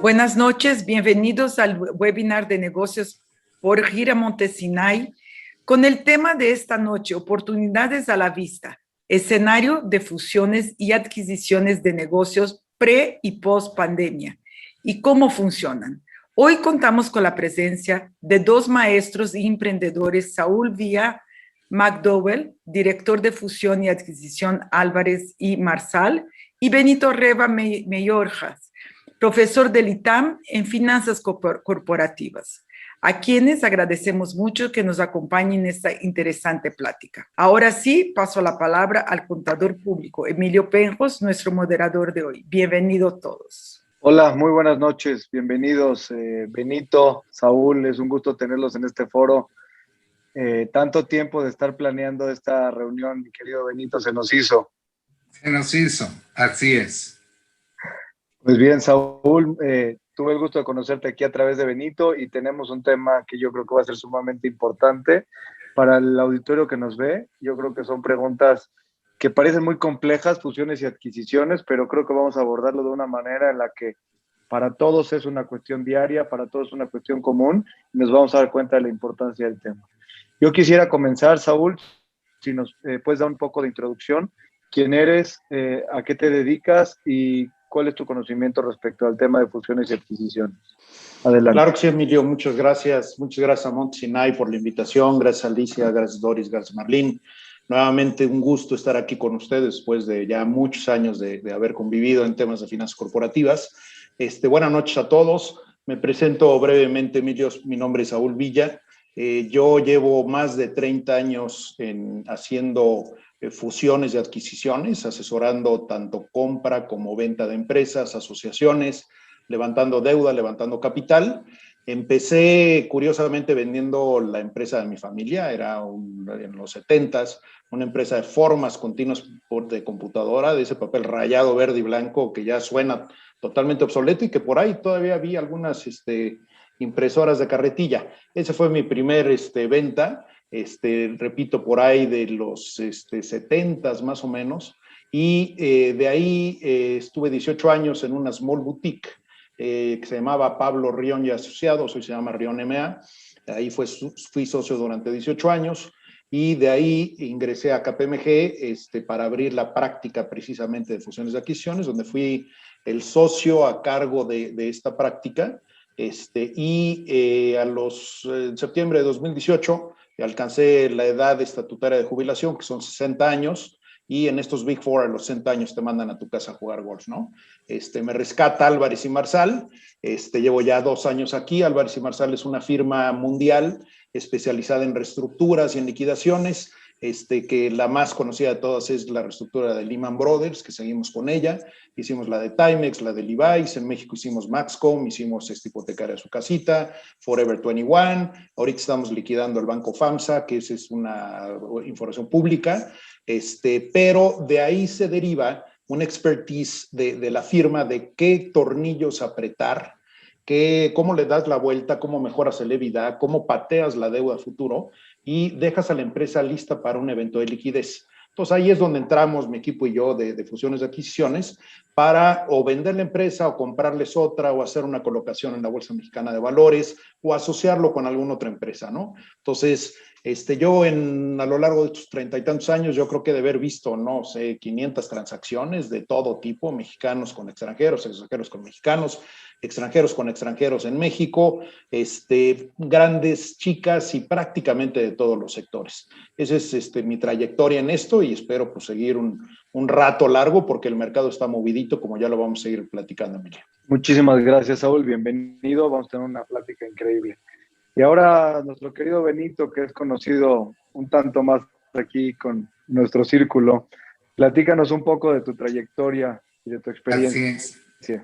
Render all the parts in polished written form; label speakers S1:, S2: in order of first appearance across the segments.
S1: Buenas noches, bienvenidos al webinar de negocios por Giramonte Sinai con el tema de esta noche, oportunidades a la vista, escenario de fusiones y adquisiciones de negocios pre y post pandemia y cómo funcionan. Hoy contamos con la presencia de dos maestros y emprendedores, Saúl Villa McDowell, director de fusión y adquisición Álvarez y Marsal, y Benito Reba Mayorjas, profesor del ITAM en finanzas corporativas, a quienes agradecemos mucho que nos acompañen en esta interesante plática. Ahora sí, paso la palabra al contador público, Emilio Penjos, nuestro moderador de hoy. Bienvenidos todos.
S2: Hola, muy buenas noches. Bienvenidos, Benito, Saúl. Es un gusto tenerlos en este foro. Tanto tiempo de estar planeando esta reunión, mi querido Benito, se nos hizo.
S3: Se nos hizo, así es.
S2: Pues bien, Saúl, tuve el gusto de conocerte aquí a través de Benito y tenemos un tema que yo creo que va a ser sumamente importante para el auditorio que nos ve. Yo creo que son preguntas que parecen muy complejas, fusiones y adquisiciones, pero creo que vamos a abordarlo de una manera en la que para todos es una cuestión diaria, para todos es una cuestión común y nos vamos a dar cuenta de la importancia del tema. Yo quisiera comenzar, Saúl, si nos puedes dar un poco de introducción. ¿Quién eres? ¿A qué te dedicas? Y ¿cuál es tu conocimiento respecto al tema de fusiones y adquisiciones? Adelante.
S4: Claro que sí, Emilio. Muchas gracias. Muchas gracias a Monte Sinai por la invitación. Gracias, Alicia. Gracias, Doris. Gracias, Marlene. Nuevamente, un gusto estar aquí con ustedes después de ya muchos años de haber convivido en temas de finanzas corporativas. Buenas noches a todos. Me presento brevemente, Emilio. Mi nombre es Saúl Villa. Yo llevo más de 30 años haciendo fusiones y adquisiciones, asesorando tanto compra como venta de empresas, asociaciones, levantando deuda, levantando capital. Empecé, curiosamente, vendiendo la empresa de mi familia. Era en los 70s, una empresa de formas continuas de computadora, de ese papel rayado verde y blanco que ya suena totalmente obsoleto y que por ahí todavía había algunas impresoras de carretilla. Ese fue mi primer venta, repito, por ahí de los 70s más o menos, y de ahí estuve 18 años en una small boutique que se llamaba Pablo Rión y Asociados, hoy se llama Rión M.A. Ahí fui socio durante 18 años y de ahí ingresé a KPMG para abrir la práctica precisamente de fusiones y adquisiciones, donde fui el socio a cargo de esta práctica. En septiembre de 2018 alcancé la edad estatutaria de jubilación, que son 60 años, y en estos Big Four a los 60 años te mandan a tu casa a jugar golf, ¿no? Me rescata Álvarez y Marsal. Llevo ya 2 años aquí. Álvarez y Marsal es una firma mundial especializada en reestructuras y en liquidaciones, que la más conocida de todas es la reestructura de Lehman Brothers, que seguimos con ella. Hicimos la de Timex, la de Levi's, en México hicimos Maxcom, hicimos hipotecaria a su casita, Forever 21, ahorita estamos liquidando el Banco FAMSA, que esa es una información pública, pero de ahí se deriva una expertise de la firma de qué tornillos apretar, cómo le das la vuelta, cómo mejoras el EBITDA, cómo pateas la deuda a futuro y dejas a la empresa lista para un evento de liquidez. Entonces ahí es donde entramos mi equipo y yo de fusiones y adquisiciones para o vender la empresa o comprarles otra o hacer una colocación en la Bolsa Mexicana de Valores o asociarlo con alguna otra empresa, ¿no? Entonces, yo a lo largo de estos 30 y tantos años, yo creo que de haber visto, no sé, 500 transacciones de todo tipo, mexicanos con extranjeros, extranjeros con mexicanos, extranjeros con extranjeros en México, grandes, chicas y prácticamente de todos los sectores. Esa es mi trayectoria en esto y espero pues seguir un rato largo porque el mercado está movidito, como ya lo vamos a seguir platicando, Emilio.
S2: Muchísimas gracias, Saúl. Bienvenido. Vamos a tener una plática increíble. Y ahora nuestro querido Benito, que es conocido un tanto más aquí con nuestro círculo. Platícanos un poco de tu trayectoria y de tu experiencia.
S3: Así es.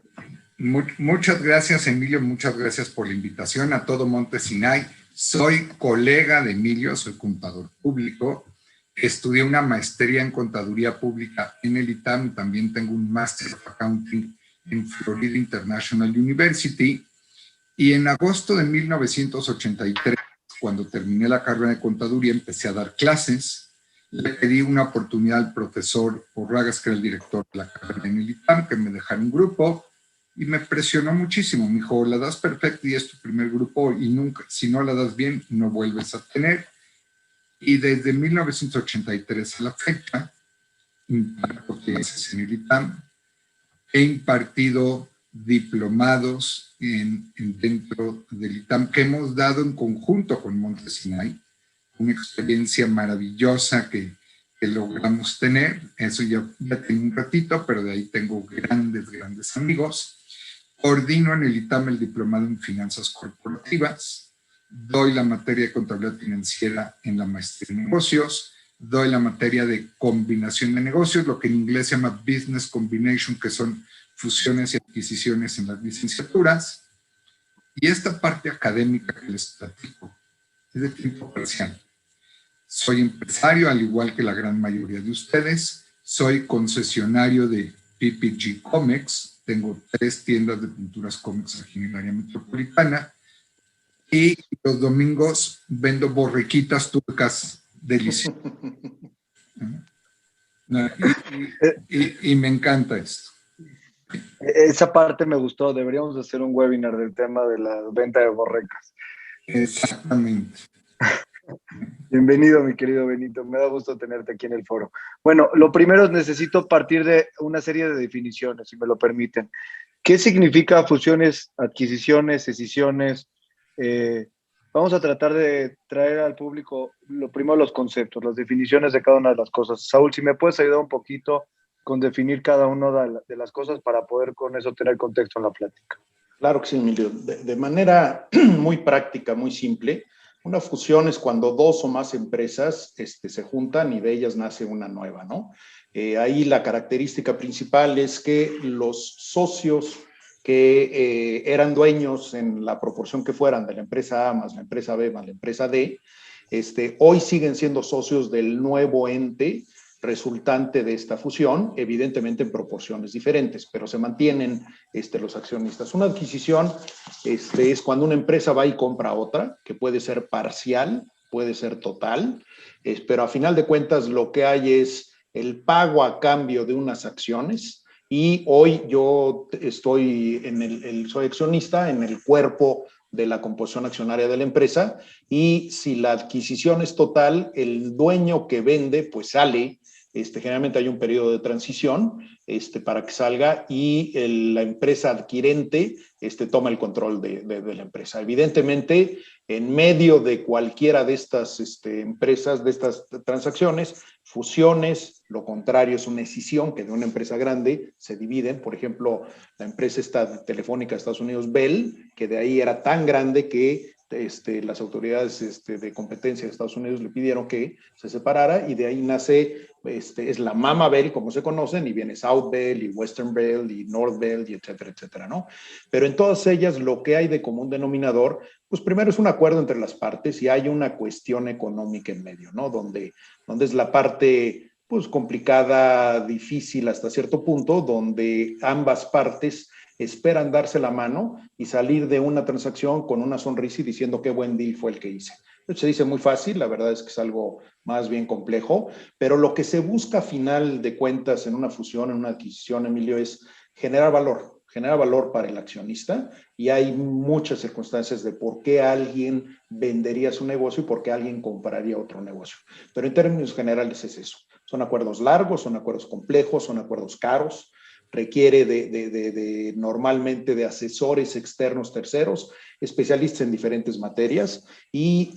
S3: Muchas gracias, Emilio. Muchas gracias por la invitación a todo Monte Sinai. Soy colega de Emilio, soy contador público. Estudié una maestría en contaduría pública en el ITAM y también tengo un Master of Accounting en Florida International University. Y en agosto de 1983, cuando terminé la carrera de contaduría, empecé a dar clases. Le pedí una oportunidad al profesor Porragas, que era el director de la carrera en el ITAM, que me dejara un grupo. y me presionó muchísimo. Me dijo, la das perfecta y es tu primer grupo y nunca, si no la das bien, no vuelves a tener. Y desde 1983 a la fecha, imparto clases en el ITAM, he impartido diplomados dentro del ITAM que hemos dado en conjunto con Montessinai, una experiencia maravillosa que logramos tener. Eso ya tengo un ratito, pero de ahí tengo grandes amigos. Coordino en el ITAM el diplomado en finanzas corporativas, doy la materia de contabilidad financiera en la maestría en negocios, doy la materia de combinación de negocios, lo que en inglés se llama business combination, que son fusiones y adquisiciones en las licenciaturas. Y esta parte académica que les platico es de tiempo parcial. Soy empresario, al igual que la gran mayoría de ustedes. Soy concesionario de PPG Comics. Tengo 3 tiendas de pinturas cómics aquí en el área metropolitana. Y los domingos vendo borriquitas turcas deliciosas. Y me encanta esto.
S2: Esa parte me gustó. Deberíamos hacer un webinar del tema de la venta de borrecas.
S3: Exactamente.
S2: Bienvenido, mi querido Benito. Me da gusto tenerte aquí en el foro. Bueno, lo primero necesito partir de una serie de definiciones, si me lo permiten. ¿Qué significa fusiones, adquisiciones, escisiones? Vamos a tratar de traer al público lo primero los conceptos, las definiciones de cada una de las cosas. Saúl, si me puedes ayudar un poquito con definir cada una de las cosas para poder con eso tener contexto en la plática.
S4: Claro que sí, Emilio. De manera muy práctica, muy simple, una fusión es cuando 2 o más empresas se juntan y de ellas nace una nueva, ¿no? Ahí la característica principal es que los socios que eran dueños en la proporción que fueran de la empresa A más la empresa B más la empresa D, hoy siguen siendo socios del nuevo ente resultante de esta fusión, evidentemente en proporciones diferentes, pero se mantienen los accionistas. Una adquisición es cuando una empresa va y compra otra, que puede ser parcial, puede ser total, pero a final de cuentas lo que hay es el pago a cambio de unas acciones y hoy yo soy accionista en el cuerpo de la composición accionaria de la empresa y si la adquisición es total, el dueño que vende pues sale. Generalmente hay un periodo de transición para que salga y la empresa adquirente toma el control de la empresa. Evidentemente, en medio de cualquiera de estas empresas, de estas transacciones, fusiones, lo contrario es una escisión, que de una empresa grande se dividen. Por ejemplo, la empresa telefónica de Estados Unidos, Bell, que de ahí era tan grande que las autoridades de competencia de Estados Unidos le pidieron que se separara y de ahí nace, es la Mama Bell, como se conocen, y viene South Bell y Western Bell y North Bell y etcétera, ¿no? Pero en todas ellas lo que hay de común denominador, pues primero es un acuerdo entre las partes y hay una cuestión económica en medio, ¿no? Donde es la parte pues complicada, difícil hasta cierto punto, donde ambas partes esperan darse la mano y salir de una transacción con una sonrisa y diciendo qué buen deal fue el que hice. Se dice muy fácil, la verdad es que es algo más bien complejo, pero lo que se busca a final de cuentas en una fusión, en una adquisición, Emilio, es generar valor para el accionista y hay muchas circunstancias de por qué alguien vendería su negocio y por qué alguien compraría otro negocio. Pero en términos generales es eso. Son acuerdos largos, son acuerdos complejos, son acuerdos caros, requiere normalmente de asesores externos terceros, especialistas en diferentes materias y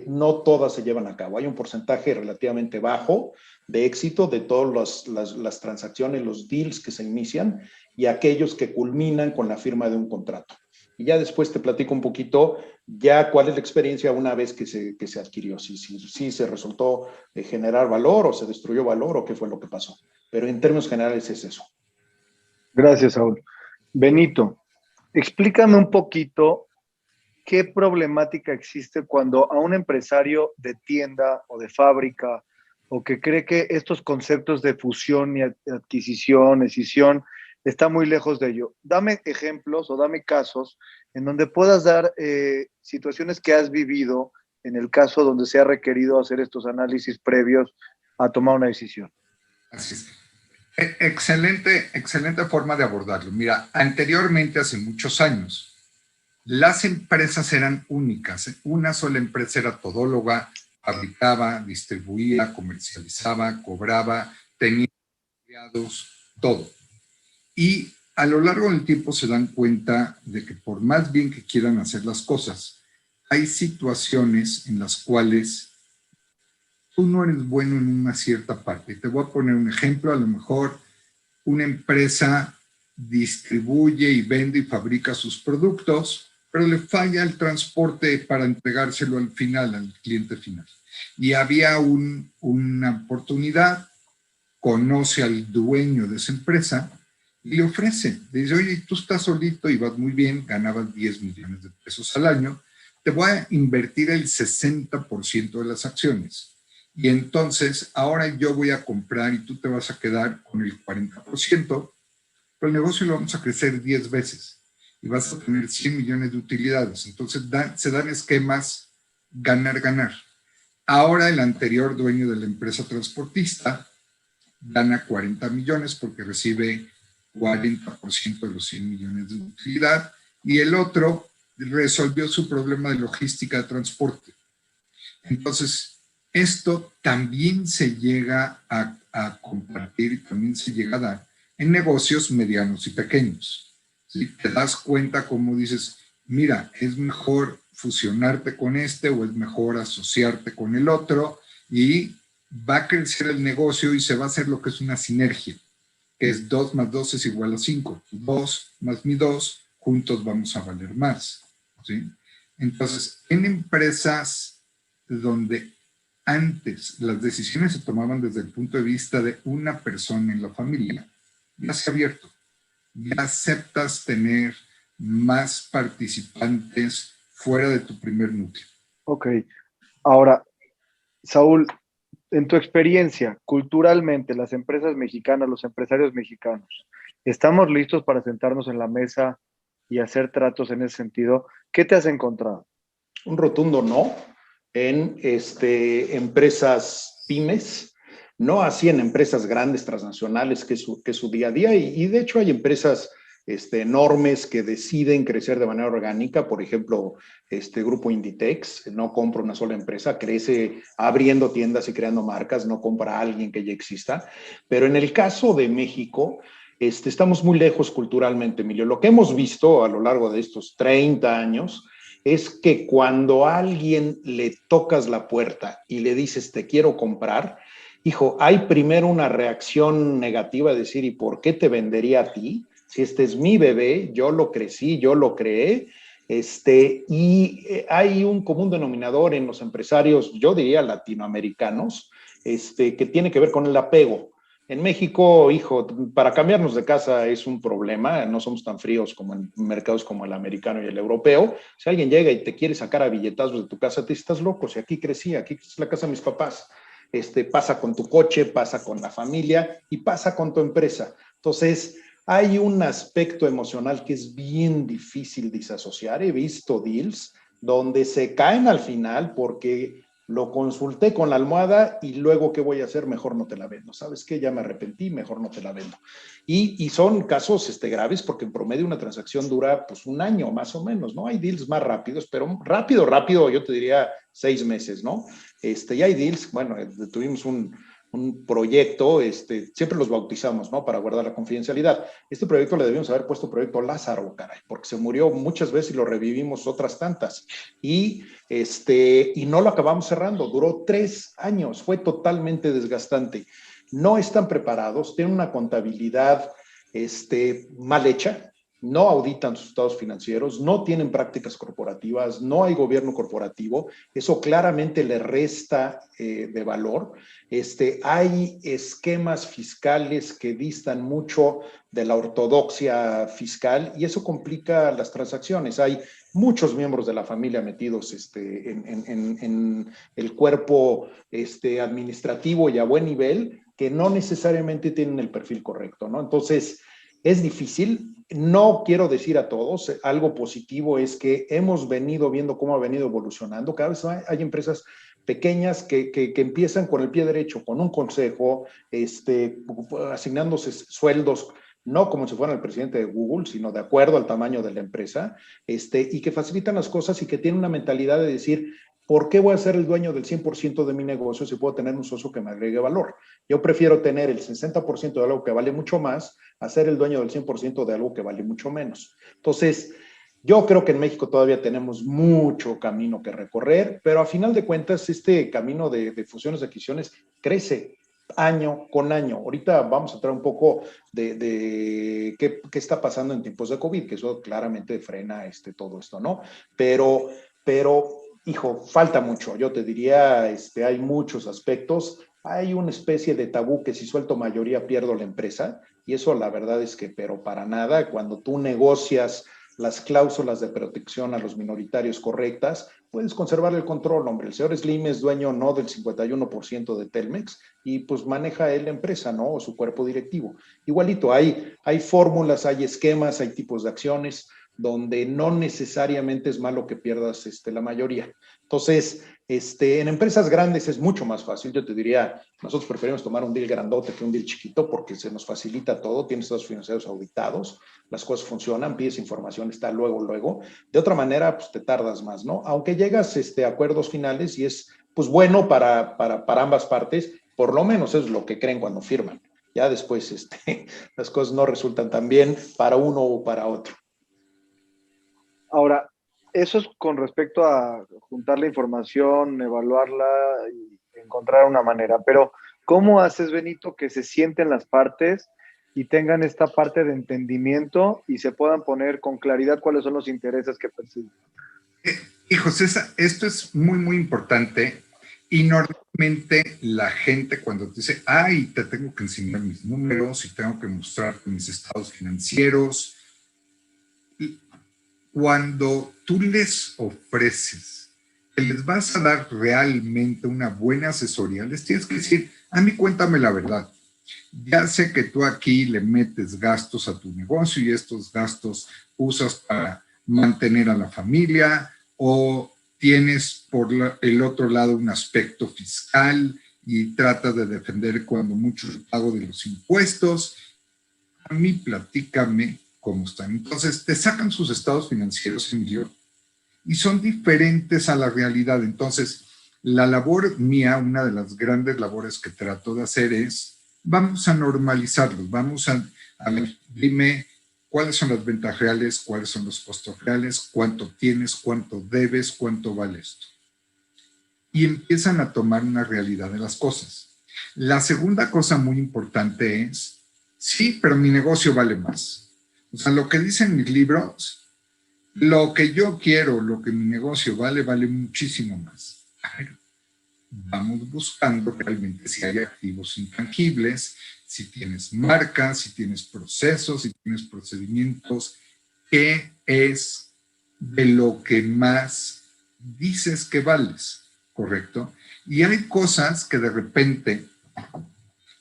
S4: no todas se llevan a cabo. Hay un porcentaje relativamente bajo de éxito de todas las transacciones, los deals que se inician y aquellos que culminan con la firma de un contrato. Y ya después te platico un poquito ya cuál es la experiencia una vez que se adquirió, si se resultó generar valor o se destruyó valor o qué fue lo que pasó. Pero en términos generales es eso.
S2: Gracias, Saúl. Benito, explícame un poquito qué problemática existe cuando a un empresario de tienda o de fábrica o que cree que estos conceptos de fusión y adquisición, escisión, está muy lejos de ello. Dame ejemplos o dame casos en donde puedas dar situaciones que has vivido en el caso donde se ha requerido hacer estos análisis previos a tomar una decisión.
S3: Así es. Excelente forma de abordarlo. Mira, anteriormente, hace muchos años, las empresas eran únicas. Una sola empresa era todóloga, fabricaba, distribuía, comercializaba, cobraba, tenía empleados, todo. Y a lo largo del tiempo se dan cuenta de que por más bien que quieran hacer las cosas, hay situaciones en las cuales tú no eres bueno en una cierta parte. Te voy a poner un ejemplo. A lo mejor una empresa distribuye y vende y fabrica sus productos, pero le falla el transporte para entregárselo al final, al cliente final. Y había una oportunidad, conoce al dueño de esa empresa y le ofrece. Le dice, oye, tú estás solito y vas muy bien, ganabas 10 millones de pesos al año, te voy a invertir el 60% de las acciones. Y entonces ahora yo voy a comprar y tú te vas a quedar con el 40%, pero el negocio lo vamos a crecer 10 veces y vas a tener 100 millones de utilidades. Entonces se dan esquemas ganar-ganar. Ahora el anterior dueño de la empresa transportista gana 40 millones porque recibe 40% de los 100 millones de utilidad y el otro resolvió su problema de logística de transporte. Entonces, esto también se llega a compartir, también se llega a dar en negocios medianos y pequeños. ¿Sí? Te das cuenta como dices, mira, es mejor fusionarte con este o es mejor asociarte con el otro y va a crecer el negocio y se va a hacer lo que es una sinergia, que es 2 más 2 es igual a 5. 2 más mi 2, juntos vamos a valer más. ¿Sí? Entonces, en empresas donde antes las decisiones se tomaban desde el punto de vista de una persona en la familia, ya se ha abierto. Ya aceptas tener más participantes fuera de tu primer núcleo.
S2: Ok. Ahora, Saúl, en tu experiencia, culturalmente, las empresas mexicanas, los empresarios mexicanos, ¿estamos listos para sentarnos en la mesa y hacer tratos en ese sentido? ¿Qué te has encontrado?
S4: Un rotundo no en empresas pymes, no así en empresas grandes transnacionales que es su día a día y de hecho hay empresas enormes que deciden crecer de manera orgánica, por ejemplo, grupo Inditex no compra una sola empresa, crece abriendo tiendas y creando marcas, no compra a alguien que ya exista, pero en el caso de México, estamos muy lejos culturalmente, Emilio. Lo que hemos visto a lo largo de estos 30 años es que cuando a alguien le tocas la puerta y le dices, te quiero comprar, hijo, hay primero una reacción negativa, de decir, ¿y por qué te vendería a ti? Si este es mi bebé, yo lo crecí, yo lo creé, hay un común denominador en los empresarios, yo diría latinoamericanos, que tiene que ver con el apego. En México, hijo, para cambiarnos de casa es un problema, no somos tan fríos como en mercados como el americano y el europeo. Si alguien llega y te quiere sacar a billetazos de tu casa, te estás loco, si aquí crecí, aquí es la casa de mis papás. Pasa con tu coche, pasa con la familia y pasa con tu empresa. Entonces, hay un aspecto emocional que es bien difícil disasociar. He visto deals donde se caen al final porque lo consulté con la almohada y luego, ¿qué voy a hacer? Mejor no te la vendo. ¿Sabes qué? Ya me arrepentí, mejor no te la vendo. Y son casos graves porque en promedio una transacción dura pues un año más o menos, ¿no? Hay deals más rápidos, pero rápido, yo te diría 6 meses, ¿no? Y hay deals, bueno, tuvimos un proyecto, siempre los bautizamos, ¿no? Para guardar la confidencialidad. Este proyecto le debíamos haber puesto proyecto Lázaro, caray, porque se murió muchas veces y lo revivimos otras tantas. Y no lo acabamos cerrando, duró 3 años, fue totalmente desgastante. No están preparados, tienen una contabilidad mal hecha, no auditan sus estados financieros, no tienen prácticas corporativas, no hay gobierno corporativo, eso claramente le resta de valor. Hay esquemas fiscales que distan mucho de la ortodoxia fiscal y eso complica las transacciones. Hay muchos miembros de la familia metidos en el cuerpo administrativo y a buen nivel que no necesariamente tienen el perfil correcto, ¿no? Entonces, es difícil. No quiero decir a todos, algo positivo es que hemos venido viendo cómo ha venido evolucionando. Cada vez hay empresas pequeñas que empiezan con el pie derecho, con un consejo, asignándose sueldos, no como si fuera el presidente de Google, sino de acuerdo al tamaño de la empresa, y que facilitan las cosas y que tienen una mentalidad de decir, ¿por qué voy a ser el dueño del 100% de mi negocio si puedo tener un socio que me agregue valor? Yo prefiero tener el 60% de algo que vale mucho más a ser el dueño del 100% de algo que vale mucho menos. Entonces, yo creo que en México todavía tenemos mucho camino que recorrer, pero a final de cuentas este camino de fusiones y adquisiciones crece año con año. Ahorita vamos a entrar un poco de qué está pasando en tiempos de COVID, que eso claramente frena todo esto, ¿no? Pero hijo, falta mucho. Yo te diría, hay muchos aspectos. Hay una especie de tabú que si suelto mayoría pierdo la empresa, y eso la verdad es que, pero para nada, cuando tú negocias las cláusulas de protección a los minoritarios correctas, puedes conservar el control, hombre. El señor Slim es dueño no del 51% de Telmex y pues maneja él la empresa, ¿no? O su cuerpo directivo. Igualito, hay fórmulas, hay esquemas, hay tipos de acciones donde no necesariamente es malo que pierdas la mayoría. Entonces, en empresas grandes es mucho más fácil. Yo te diría, nosotros preferimos tomar un deal grandote que un deal chiquito porque se nos facilita todo, tienes estados financieros auditados, las cosas funcionan, pides información, está luego. De otra manera, pues te tardas más, ¿no? Aunque llegas a acuerdos finales y es, pues, bueno para ambas partes, por lo menos es lo que creen cuando firman. Ya después, las cosas no resultan tan bien para uno o para otro.
S2: Ahora, eso es con respecto a juntar la información, evaluarla y encontrar una manera. Pero, ¿cómo haces, Benito, que se sienten las partes y tengan esta parte de entendimiento y se puedan poner con claridad cuáles son los intereses que persiguen?
S3: Hijos, esto es muy, muy importante. Y normalmente la gente cuando te dice, ay, te tengo que enseñar mis números y tengo que mostrar mis estados financieros, cuando tú les ofreces que les vas a dar realmente una buena asesoría, les tienes que decir, a mí cuéntame la verdad. Ya sé que tú aquí le metes gastos a tu negocio y estos gastos usas para mantener a la familia o tienes por el otro lado un aspecto fiscal y tratas de defender cuando mucho el pago de los impuestos. A mí platícame cómo están. Entonces te sacan sus estados financieros, Emilio, y son diferentes a la realidad. Entonces, la labor mía, una de las grandes labores que trato de hacer es, vamos a normalizarlos, vamos a ver, dime cuáles son las ventas reales, cuáles son los costos reales, cuánto tienes, cuánto debes, cuánto vale esto. Y empiezan a tomar una realidad de las cosas. La segunda cosa muy importante es, sí, pero mi negocio vale más. O sea, lo que dicen mis libros, lo que yo quiero, lo que mi negocio vale, vale muchísimo más. Vamos buscando realmente si hay activos intangibles, si tienes marcas, si tienes procesos, si tienes procedimientos, qué es de lo que más dices que vales, ¿correcto? Y hay cosas que de repente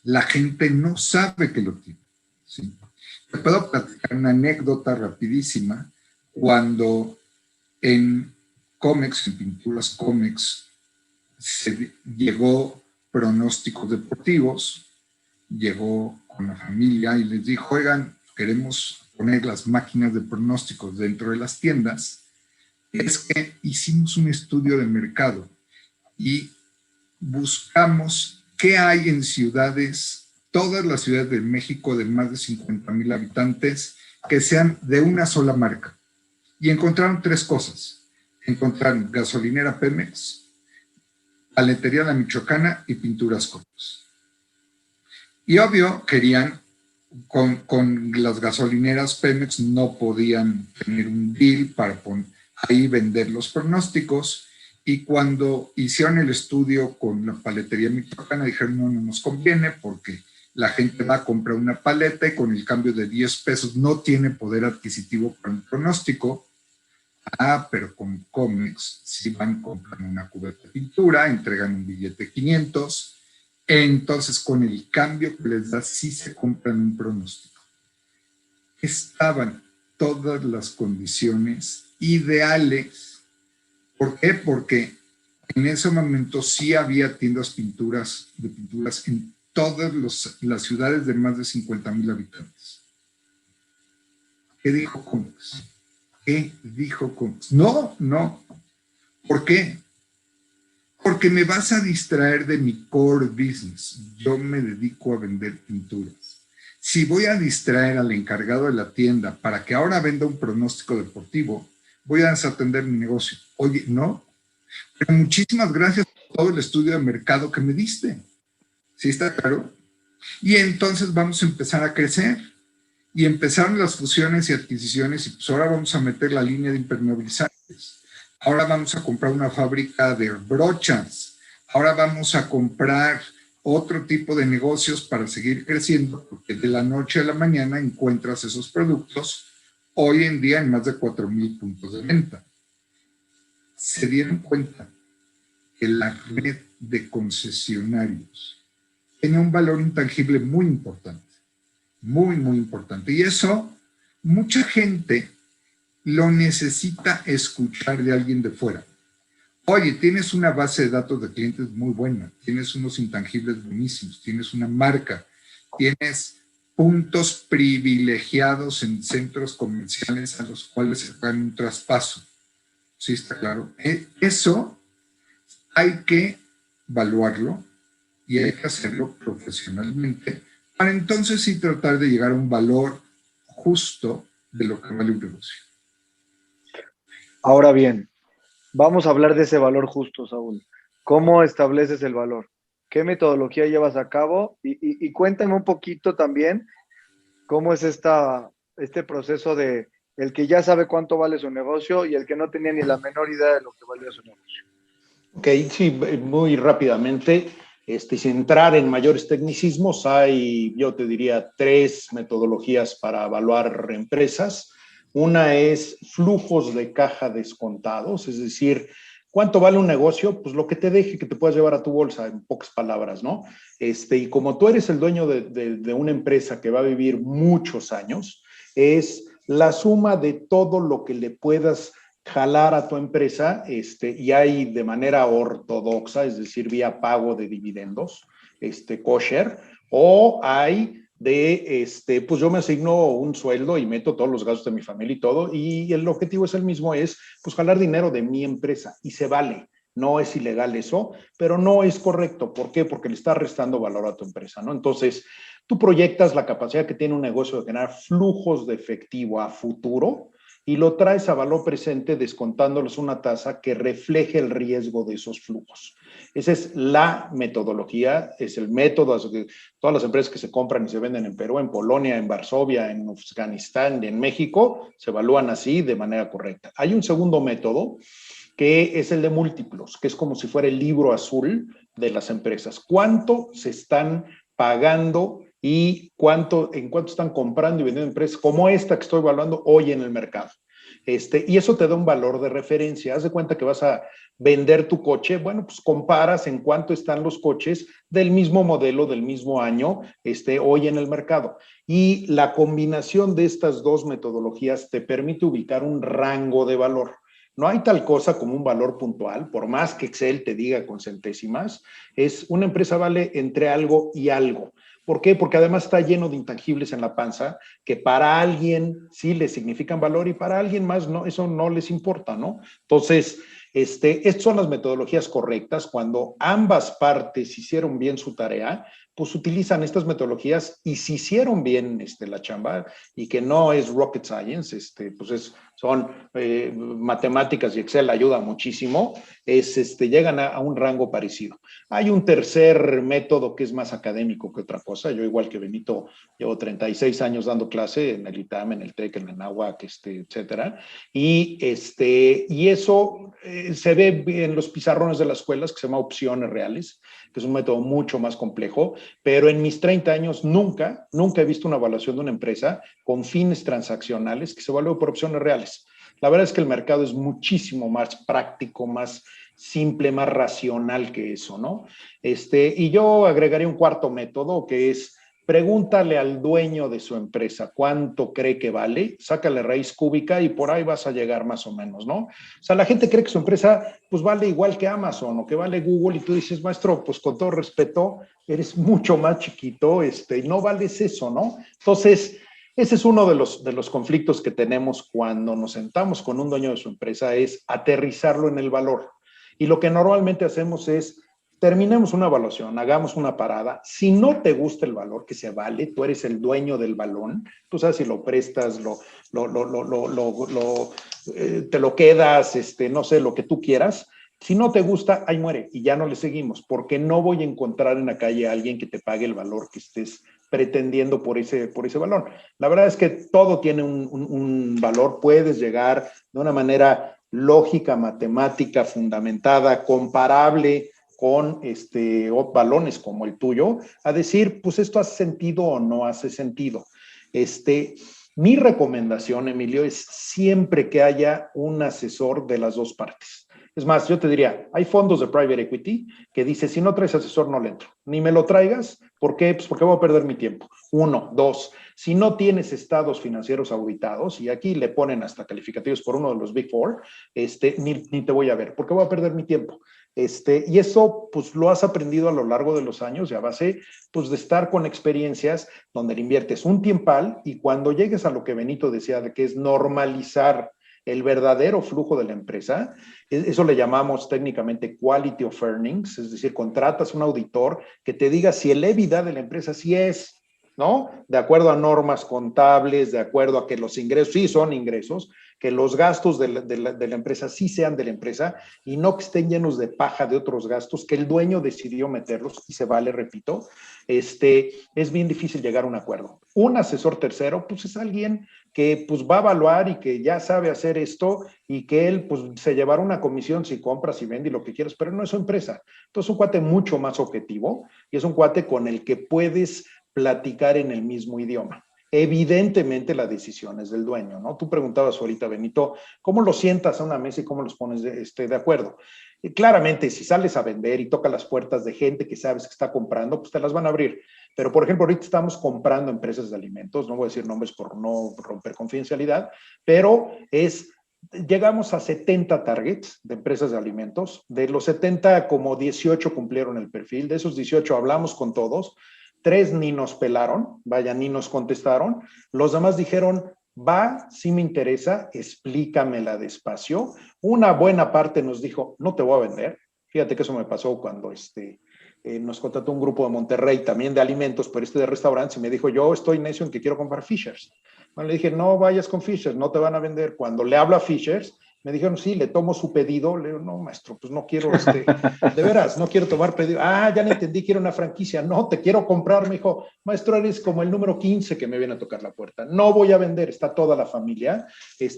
S3: la gente no sabe que lo tiene, ¿sí? Te puedo platicar una anécdota rapidísima. Cuando en Comex, en Pinturas Comex, se llegó pronósticos deportivos, llegó con la familia y les dijo, oigan, queremos poner las máquinas de pronósticos dentro de las tiendas. Es que hicimos un estudio de mercado y buscamos qué hay en ciudades, todas las ciudades de México de más de 50,000 habitantes, que sean de una sola marca. Y encontraron tres cosas. Encontraron gasolinera Pemex, paletería La Michoacana y pinturas Comex. Y obvio, querían, con las gasolineras Pemex no podían tener un deal para ahí vender los pronósticos. Y cuando hicieron el estudio con la paletería Michoacana, dijeron, no nos conviene porque la gente va a comprar una paleta y con el cambio de 10 pesos no tiene poder adquisitivo para un pronóstico. Pero con Comex, si van, compran una cubeta de pintura, entregan un billete de 500, entonces con el cambio que les da, sí se compran un pronóstico. Estaban todas las condiciones ideales. ¿Por qué? Porque En ese momento sí había tiendas de pinturas en todas las ciudades de más de 50,000 habitantes. ¿Qué dijo Comex? ¿Qué dijo Comex? No, no. ¿Por qué? Porque me vas a distraer de mi core business. Yo me dedico a vender pinturas. Si voy a distraer al encargado de la tienda para que ahora venda un pronóstico deportivo, voy a desatender mi negocio. Oye, no. Pero muchísimas gracias por todo el estudio de mercado que me diste. ¿Sí está claro? Y entonces vamos a empezar a crecer. Y empezaron las fusiones y adquisiciones y pues ahora vamos a meter la línea de impermeabilizantes. Ahora vamos a comprar una fábrica de brochas. Ahora vamos a comprar otro tipo de negocios para seguir creciendo, porque de la noche a la mañana encuentras esos productos hoy en día en más de 4,000 puntos de venta. Se dieron cuenta que la red de concesionarios tiene un valor intangible muy importante, muy, muy importante. Y eso, mucha gente lo necesita escuchar de alguien de fuera. Oye, tienes una base de datos de clientes muy buena, tienes unos intangibles buenísimos, tienes una marca, tienes puntos privilegiados en centros comerciales a los cuales se paga un traspaso. ¿Sí está claro? Eso hay que evaluarlo y hay que hacerlo profesionalmente para entonces sí tratar de llegar a un valor justo de lo que vale un negocio.
S2: Ahora bien, vamos a hablar de ese valor justo, Saúl. ¿Cómo estableces el valor? ¿Qué metodología llevas a cabo? Y cuéntame un poquito también cómo es este proceso de el que ya sabe cuánto vale su negocio y el que no tenía ni la menor idea de lo que valía su negocio.
S4: Ok, sí, muy rápidamente, sin entrar en mayores tecnicismos, hay, yo te diría, 3 metodologías para evaluar empresas. Una es flujos de caja descontados, es decir, ¿cuánto vale un negocio? Pues lo que te deje que te puedas llevar a tu bolsa, en pocas palabras, ¿no? Y como tú eres el dueño de una empresa que va a vivir muchos años, es la suma de todo lo que le puedas jalar a tu empresa, y hay de manera ortodoxa, es decir, vía pago de dividendos, kosher, o hay pues yo me asigno un sueldo y meto todos los gastos de mi familia y todo, y el objetivo es el mismo, es pues jalar dinero de mi empresa, y se vale. No es ilegal eso, pero no es correcto. ¿Por qué? Porque le está restando valor a tu empresa, ¿no? Entonces, tú proyectas la capacidad que tiene un negocio de generar flujos de efectivo a futuro, y lo traes a valor presente descontándoles una tasa que refleje el riesgo de esos flujos. Esa es la metodología, es el método. Todas las empresas que se compran y se venden en Perú, en Polonia, en Varsovia, en Afganistán, en México, se evalúan así de manera correcta. Hay un segundo método que es el de múltiplos, que es como si fuera el libro azul de las empresas. ¿Cuánto se están pagando y en cuánto están comprando y vendiendo empresas como esta que estoy evaluando hoy en el mercado? Y eso te da un valor de referencia. Haz de cuenta que vas a vender tu coche, bueno, pues comparas en cuánto están los coches del mismo modelo, del mismo año, hoy en el mercado. Y la combinación de estas 2 metodologías te permite ubicar un rango de valor. No hay tal cosa como un valor puntual, por más que Excel te diga con centésimas, una empresa vale entre algo y algo. ¿Por qué? Porque además está lleno de intangibles en la panza que para alguien sí le significan valor y para alguien más no, eso no les importa, ¿no? Entonces, estas son las metodologías correctas. Cuando ambas partes hicieron bien su tarea, pues utilizan estas metodologías, y si hicieron bien la chamba y que no es rocket science, pues son matemáticas, y Excel ayuda muchísimo, llegan a un rango parecido. Hay un tercer método que es más académico que otra cosa. Yo, igual que Benito, llevo 36 años dando clase en el ITAM, en el TEC, en la NAHUAC, etcétera. Y eso se ve en los pizarrones de las escuelas, que se llama opciones reales, que es un método mucho más complejo, pero en mis 30 años nunca he visto una evaluación de una empresa con fines transaccionales que se evalúe por opciones reales. La verdad es que el mercado es muchísimo más práctico, más simple, más racional que eso, ¿no? Y yo agregaría un cuarto método, que es Pregúntale al dueño de su empresa cuánto cree que vale, sácale raíz cúbica y por ahí vas a llegar más o menos, ¿no? O sea, la gente cree que su empresa pues vale igual que Amazon o que vale Google y tú dices, maestro, pues con todo respeto, eres mucho más chiquito, y no vales eso, ¿no? Entonces, ese es uno de los conflictos que tenemos cuando nos sentamos con un dueño de su empresa, es aterrizarlo en el valor. Y lo que normalmente hacemos es terminemos una evaluación, hagamos una parada. Si no te gusta el valor que se vale, tú eres el dueño del balón, tú sabes si lo prestas, te lo quedas, no sé, lo que tú quieras. Si no te gusta, ahí muere y ya no le seguimos, porque no voy a encontrar en la calle a alguien que te pague el valor que estés pretendiendo por ese valor. La verdad es que todo tiene un valor, puedes llegar de una manera lógica, matemática, fundamentada, comparable con balones como el tuyo, a decir, pues esto hace sentido o no hace sentido. Mi recomendación, Emilio, es siempre que haya un asesor de las dos partes. Es más, yo te diría, hay fondos de private equity que dice, si no traes asesor, no le entro. Ni me lo traigas, ¿por qué? Pues porque voy a perder mi tiempo. 1, 2, si no tienes estados financieros auditados, y aquí le ponen hasta calificativos por uno de los Big Four, ni te voy a ver, porque voy a perder mi tiempo. Y eso, pues, lo has aprendido a lo largo de los años y a base, pues, de estar con experiencias donde le inviertes un tiempal y cuando llegues a lo que Benito decía, de que es normalizar el verdadero flujo de la empresa, eso le llamamos técnicamente quality of earnings, es decir, contratas un auditor que te diga si el EBITDA de la empresa sí es, ¿no? De acuerdo a normas contables, de acuerdo a que los ingresos sí son ingresos, que los gastos de la empresa sí sean de la empresa y no que estén llenos de paja de otros gastos que el dueño decidió meterlos y se vale, repito, es bien difícil llegar a un acuerdo. Un asesor tercero, pues es alguien que pues va a evaluar y que ya sabe hacer esto y que él pues se llevará una comisión si compras y vende y lo que quieras, pero no es su empresa. Entonces es un cuate mucho más objetivo y es un cuate con el que puedes platicar en el mismo idioma. Evidentemente la decisión es del dueño, ¿no? Tú preguntabas ahorita, Benito, ¿cómo los sientas a una mesa y cómo los pones de acuerdo? Y claramente, si sales a vender y tocas las puertas de gente que sabes que está comprando, pues te las van a abrir. Pero, por ejemplo, ahorita estamos comprando empresas de alimentos, no voy a decir nombres por no romper confidencialidad, pero llegamos a 70 targets de empresas de alimentos. De los 70, como 18 cumplieron el perfil. De esos 18 hablamos con todos. 3 ni nos pelaron, vaya, ni nos contestaron. Los demás dijeron, va, sí me interesa, explícamela despacio. Una buena parte nos dijo, no te voy a vender. Fíjate que eso me pasó cuando nos contrató un grupo de Monterrey también de alimentos, pero de restaurantes, y me dijo, yo estoy necio en que quiero comprar Fishers. Bueno, le dije, no vayas con Fishers, no te van a vender. Cuando le hablo a Fishers, me dijeron, sí, le tomo su pedido. Le digo, no, maestro, pues no quiero, de veras, no quiero tomar pedido. Ah, ya le entendí, quiero una franquicia. No, te quiero comprar. Me dijo, maestro, eres como el número 15 que me viene a tocar la puerta. No voy a vender, está toda la familia.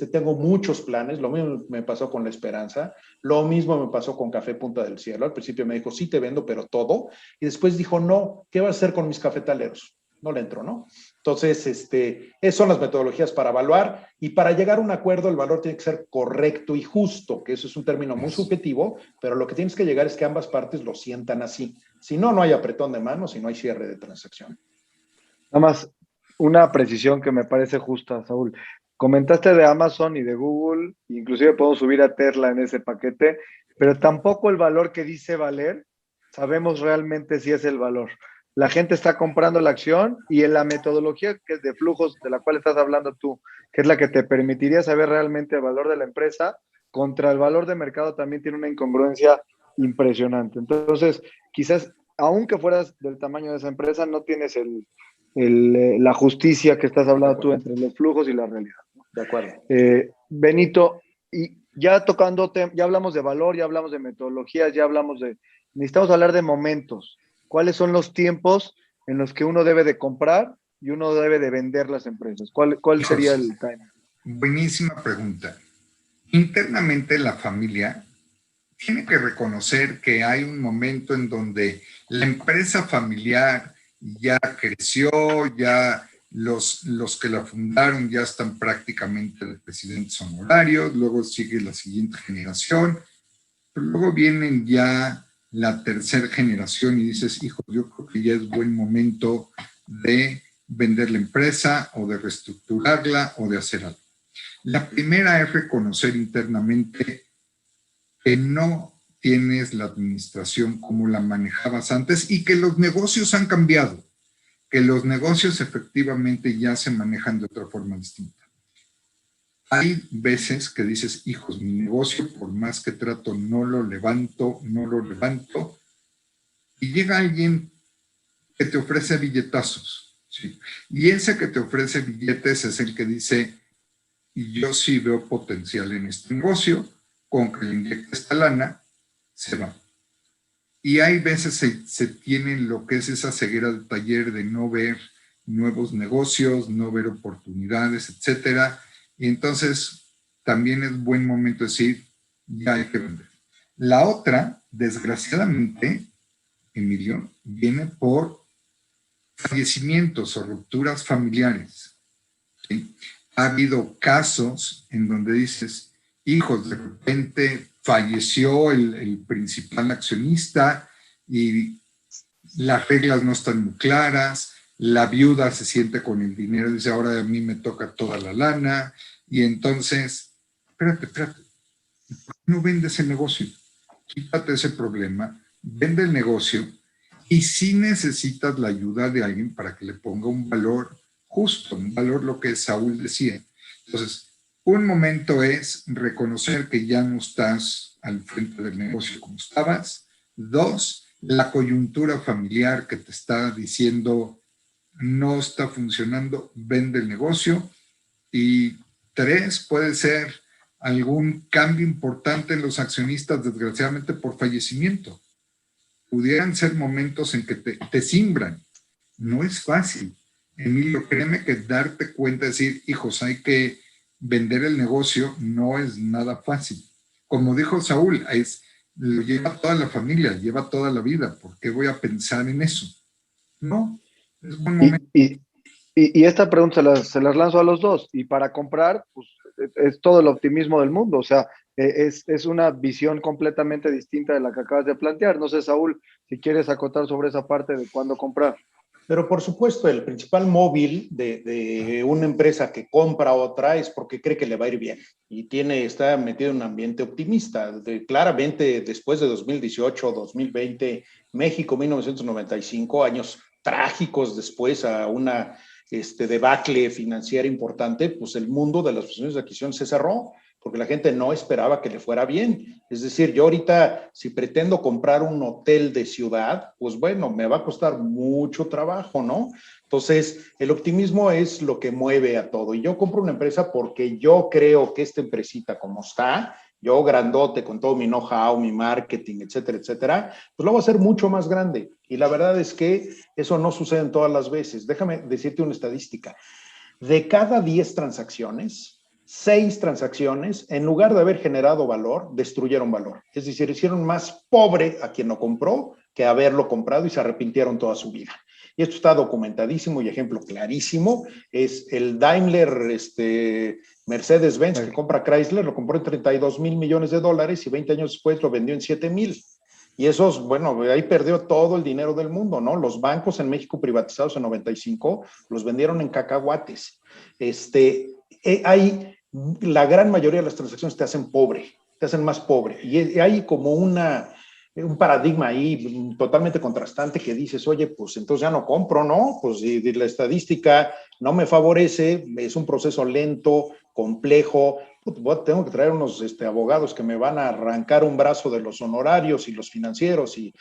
S4: Tengo muchos planes. Lo mismo me pasó con La Esperanza. Lo mismo me pasó con Café Punta del Cielo. Al principio me dijo, sí te vendo, pero todo. Y después dijo, no, ¿qué vas a hacer con mis cafetaleros? No le entro, ¿no? Entonces, esas son las metodologías para evaluar y para llegar a un acuerdo el valor tiene que ser correcto y justo, que eso es un término muy subjetivo, pero lo que tienes que llegar es que ambas partes lo sientan así. Si no, no hay apretón de manos y no hay cierre de transacción.
S2: Nada más una precisión que me parece justa, Saúl. Comentaste de Amazon y de Google, inclusive podemos subir a Tesla en ese paquete, pero tampoco el valor que dice valer, sabemos realmente si es el valor. La gente está comprando la acción y en la metodología que es de flujos de la cual estás hablando tú, que es la que te permitiría saber realmente el valor de la empresa, contra el valor de mercado también tiene una incongruencia impresionante. Entonces, quizás, aunque fueras del tamaño de esa empresa, no tienes la justicia que estás hablando tú entre los flujos y la realidad, ¿no?
S4: De acuerdo.
S2: Benito, y ya ya hablamos de valor, ya hablamos de metodologías, necesitamos hablar de momentos. ¿Cuáles son los tiempos en los que uno debe de comprar y uno debe de vender las empresas? ¿Cuál sería el timing?
S3: Buenísima pregunta. Internamente la familia tiene que reconocer que hay un momento en donde la empresa familiar ya creció, ya los que la fundaron ya están prácticamente de presidentes honorarios, luego sigue la siguiente generación, pero luego vienen ya la tercera generación y dices, hijo, yo creo que ya es buen momento de vender la empresa o de reestructurarla o de hacer algo. La primera es reconocer internamente que no tienes la administración como la manejabas antes y que los negocios han cambiado, que los negocios efectivamente ya se manejan de otra forma distinta. Hay veces que dices, hijos, mi negocio, por más que trato, no lo levanto, y llega alguien que te ofrece billetazos, ¿sí? Y ese que te ofrece billetes es el que dice, y yo sí veo potencial en este negocio, con que le inyecte esta lana, se va. Y hay veces se tiene lo que es esa ceguera de taller de no ver nuevos negocios, no ver oportunidades, etcétera. Y entonces también es buen momento de decir, ya hay que vender. La otra, desgraciadamente, Emilio, viene por fallecimientos o rupturas familiares. ¿Sí? Ha habido casos en donde dices, hijos, de repente falleció el principal accionista y las reglas no están muy claras, la viuda se siente con el dinero y dice, ahora a mí me toca toda la lana, y entonces, espérate, ¿por qué no vendes el negocio? Quítate ese problema, vende el negocio, y si necesitas la ayuda de alguien para que le ponga un valor justo, un valor lo que Saúl decía. Entonces, un momento es reconocer que ya no estás al frente del negocio como estabas. 2, la coyuntura familiar que te está diciendo no está funcionando, vende el negocio. Y 3, puede ser algún cambio importante en los accionistas, desgraciadamente por fallecimiento. Pudieran ser momentos en que te simbran. No es fácil. Emilio, créeme que darte cuenta, decir, hijos, hay que vender el negocio, no es nada fácil. Como dijo Saúl, lo lleva toda la familia, lleva toda la vida. ¿Por qué voy a pensar en eso? No, es buen momento.
S2: Y esta pregunta se las lanzo a los dos. Y para comprar, pues es todo el optimismo del mundo. O sea, es una visión completamente distinta de la que acabas de plantear. No sé, Saúl, si quieres acotar sobre esa parte de cuándo comprar.
S4: Pero por supuesto, el principal móvil de una empresa que compra otra es porque cree que le va a ir bien y está metido en un ambiente optimista. Claramente, después de 2018, 2020, México, 1995, años trágicos después a una debacle financiera importante, pues el mundo de las fusiones de adquisición se cerró porque la gente no esperaba que le fuera bien. Es decir, yo ahorita, si pretendo comprar un hotel de ciudad, pues bueno, me va a costar mucho trabajo, ¿no? Entonces, el optimismo es lo que mueve a todo. Y yo compro una empresa porque yo creo que esta empresita como está, yo grandote con todo mi know-how, mi marketing, etcétera, etcétera, pues lo voy a hacer mucho más grande. Y la verdad es que eso no sucede en todas las veces. Déjame decirte una estadística. De cada 10 transacciones, 6 transacciones, en lugar de haber generado valor, destruyeron valor. Es decir, hicieron más pobre a quien lo compró que haberlo comprado y se arrepintieron toda su vida. Y esto está documentadísimo y ejemplo clarísimo. Es el Daimler Mercedes-Benz que compra Chrysler, lo compró en $32,000 millones y 20 años después lo vendió en 7,000. Y esos, bueno, ahí perdió todo el dinero del mundo, ¿no? Los bancos en México privatizados en 95 los vendieron en cacahuates. La gran mayoría de las transacciones te hacen pobre, te hacen más pobre. Y hay como un paradigma ahí totalmente contrastante que dices, oye, pues entonces ya no compro, ¿no? Pues si la estadística no me favorece, es un proceso lento, complejo, tengo que traer unos abogados que me van a arrancar un brazo de los honorarios y los financieros y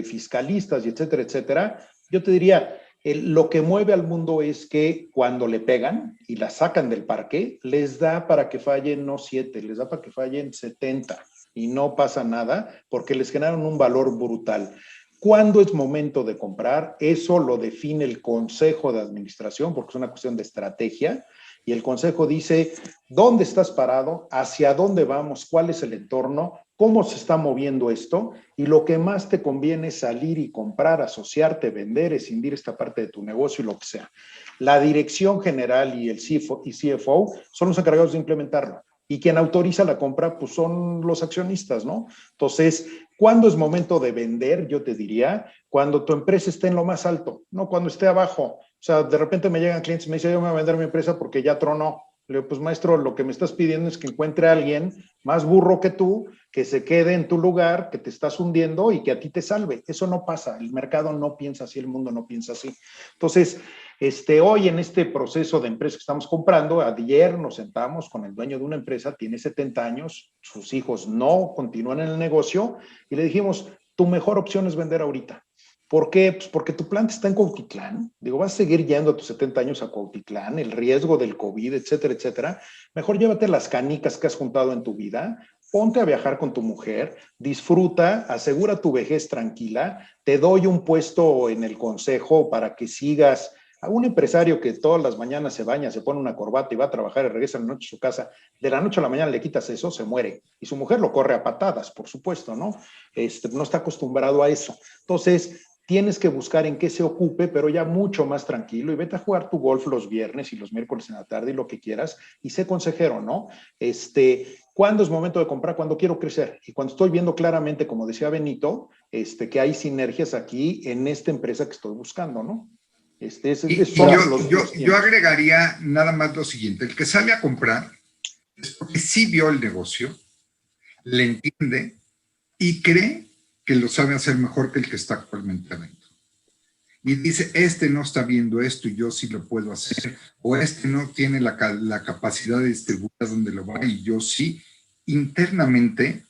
S4: fiscalistas y etcétera, etcétera. Yo te diría, lo que mueve al mundo es que cuando le pegan y la sacan del parque, les da para que fallen no 7, les da para que fallen 70 y no pasa nada porque les generan un valor brutal. ¿Cuándo es momento de comprar? Eso lo define el Consejo de Administración porque es una cuestión de estrategia. Y el consejo dice, ¿dónde estás parado? ¿Hacia dónde vamos? ¿Cuál es el entorno? ¿Cómo se está moviendo esto? Y lo que más te conviene es salir y comprar, asociarte, vender, escindir esta parte de tu negocio y lo que sea. La dirección general y el CFO son los encargados de implementarlo. y quien autoriza la compra pues son los accionistas, ¿no? Entonces, ¿cuándo es momento de vender? Yo te diría, cuando tu empresa esté en lo más alto, no cuando esté abajo. O sea, de repente me llegan clientes y me dicen, yo me voy a vender mi empresa porque ya tronó. Le digo, pues maestro, lo que me estás pidiendo es que encuentre a alguien más burro que tú, que se quede en tu lugar, que te estás hundiendo y que a ti te salve. Eso no pasa. El mercado no piensa así, el mundo no piensa así. Entonces, hoy en este proceso de empresa que estamos comprando, ayer nos sentamos con el dueño de una empresa, tiene 70 años, sus hijos no continúan en el negocio y le dijimos, tu mejor opción es vender ahorita. ¿Por qué? Pues porque tu planta está en Cuautitlán. Digo, vas a seguir yendo a tus 70 años a Cuautitlán, el riesgo del COVID, etcétera, etcétera. Mejor llévate las canicas que has juntado en tu vida, ponte a viajar con tu mujer, disfruta, asegura tu vejez tranquila, te doy un puesto en el consejo para que sigas. A un empresario que todas las mañanas se baña, se pone una corbata y va a trabajar y regresa en la noche a su casa, de la noche a la mañana le quitas eso, se muere. Y su mujer lo corre a patadas, por supuesto, ¿no? No está acostumbrado a eso. Entonces, tienes que buscar en qué se ocupe, pero ya mucho más tranquilo y vete a jugar tu golf los viernes y los miércoles en la tarde y lo que quieras y sé consejero, ¿no? ¿Cuándo es momento de comprar? Cuando quiero crecer y cuando estoy viendo claramente, como decía Benito, que hay sinergias aquí en esta empresa que estoy buscando, ¿no?
S3: Yo agregaría nada más lo siguiente, el que sale a comprar es porque sí vio el negocio, le entiende y cree que lo sabe hacer mejor que el que está actualmente adentro. Y dice, no está viendo esto y yo sí lo puedo hacer, o no tiene la capacidad de distribuir a donde lo va y yo sí. Internamente,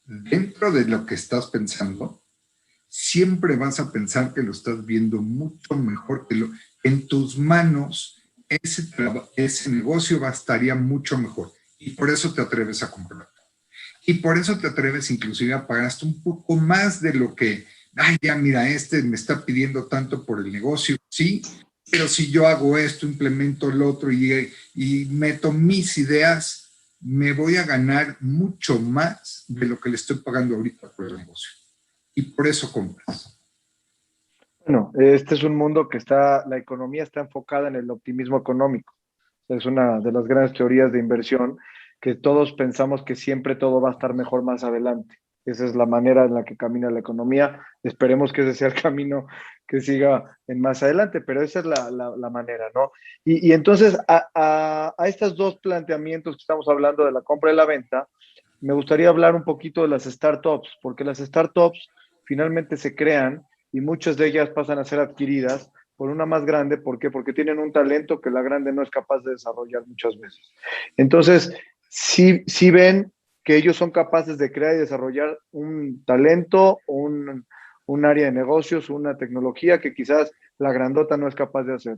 S3: dentro de lo que estás pensando, siempre vas a pensar que lo estás viendo mucho mejor que en tus manos, ese negocio estaría mucho mejor. Y por eso te atreves a comprar. Y por eso te atreves inclusive a pagar hasta un poco más de lo que, ay, ya mira, me está pidiendo tanto por el negocio, sí, pero si yo hago esto, implemento lo otro y meto mis ideas, me voy a ganar mucho más de lo que le estoy pagando ahorita por el negocio. Y por eso compras.
S2: Bueno, este es un mundo que la economía está enfocada en el optimismo económico. Es una de las grandes teorías de inversión que todos pensamos que siempre todo va a estar mejor más adelante. Esa es la manera en la que camina la economía. Esperemos que ese sea el camino que siga en más adelante, pero esa es la manera, ¿no? Y entonces, a estos dos planteamientos que estamos hablando de la compra y la venta, me gustaría hablar un poquito de las startups, porque las startups finalmente se crean y muchas de ellas pasan a ser adquiridas por una más grande. ¿Por qué? Porque tienen un talento que la grande no es capaz de desarrollar muchas veces. Entonces, sí ven que ellos son capaces de crear y desarrollar un talento, un área de negocios, una tecnología que quizás la grandota no es capaz de hacer.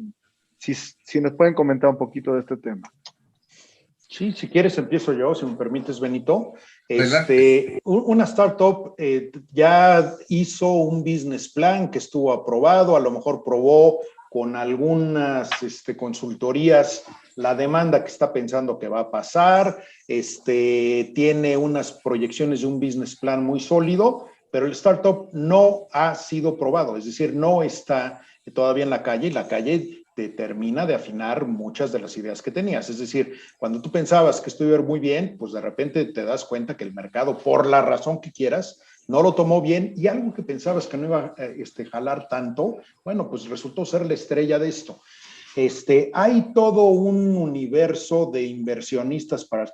S2: Si nos pueden comentar un poquito de este tema.
S4: Sí, si quieres empiezo yo, si me permites, Benito.
S3: Adelante.
S4: Una startup ya hizo un business plan que estuvo aprobado, a lo mejor probó con algunas consultorías la demanda que está pensando que va a pasar, tiene unas proyecciones de un business plan muy sólido, pero el startup no ha sido probado, es decir, no está todavía en la calle y la calle te termina de afinar muchas de las ideas que tenías. Es decir, cuando tú pensabas que esto iba a ir muy bien, pues de repente te das cuenta que el mercado, por la razón que quieras, no lo tomó bien y algo que pensabas que no iba a jalar tanto, bueno, pues resultó ser la estrella de esto. Hay todo un universo de inversionistas para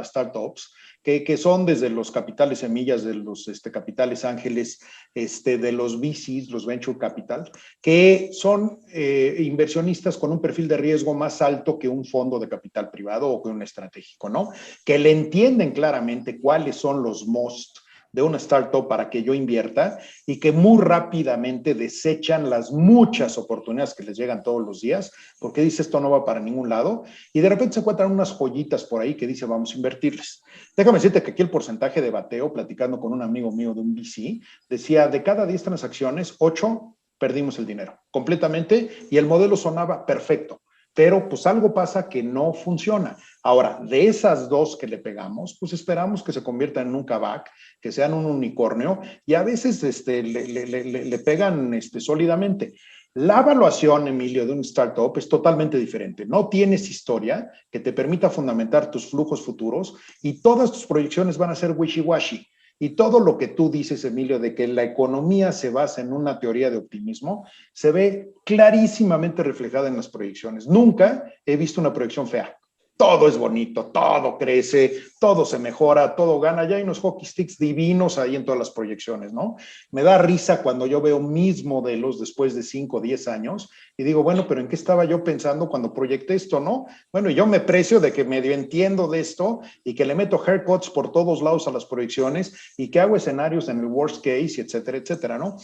S4: startups que son desde los capitales semillas, de los capitales ángeles, de los VCs, los venture capital, que son inversionistas con un perfil de riesgo más alto que un fondo de capital privado o que un estratégico, ¿no? Que le entienden claramente cuáles son los most de una startup para que yo invierta y que muy rápidamente desechan las muchas oportunidades que les llegan todos los días porque dice esto no va para ningún lado y de repente se encuentran unas joyitas por ahí que dice vamos a invertirles. Déjame decirte que aquí el porcentaje de bateo, platicando con un amigo mío de un VC, decía de cada 10 transacciones, 8 perdimos el dinero completamente y el modelo sonaba perfecto. Pero pues algo pasa que no funciona. Ahora, de esas dos que le pegamos, pues esperamos que se conviertan en un Kavak, que sean un unicornio, y a veces le pegan sólidamente. La evaluación, Emilio, de un startup es totalmente diferente. No tienes historia que te permita fundamentar tus flujos futuros y todas tus proyecciones van a ser wishy-washy. Y todo lo que tú dices, Emilio, de que la economía se basa en una teoría de optimismo, se ve clarísimamente reflejada en las proyecciones. Nunca he visto una proyección fea. Todo es bonito, todo crece, todo se mejora, todo gana. Ya hay unos hockey sticks divinos ahí en todas las proyecciones, ¿no? Me da risa cuando yo veo mis modelos después de 5 o 10 años y digo, bueno, pero ¿en qué estaba yo pensando cuando proyecté esto, no? Bueno, yo me precio de que medio entiendo de esto y que le meto haircuts por todos lados a las proyecciones y que hago escenarios en el worst case, etcétera, etcétera, ¿no?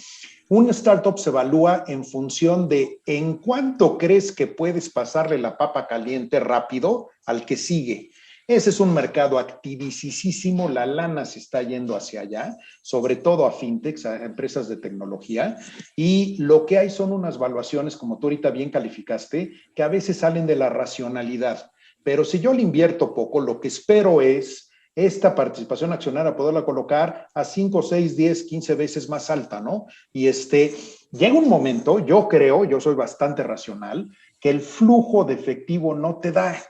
S4: Un startup se evalúa en función de en cuánto crees que puedes pasarle la papa caliente rápido al que sigue. Ese es un mercado activísimo, la lana se está yendo hacia allá, sobre todo a fintechs, a empresas de tecnología, y lo que hay son unas valuaciones, como tú ahorita bien calificaste, que a veces salen de la racionalidad. Pero si yo le invierto poco, lo que espero es esta participación accionaria, poderla colocar a 5, 6, 10, 15 veces más alta, ¿no? Y llega un momento, yo creo, yo soy bastante racional, que el flujo de efectivo no te da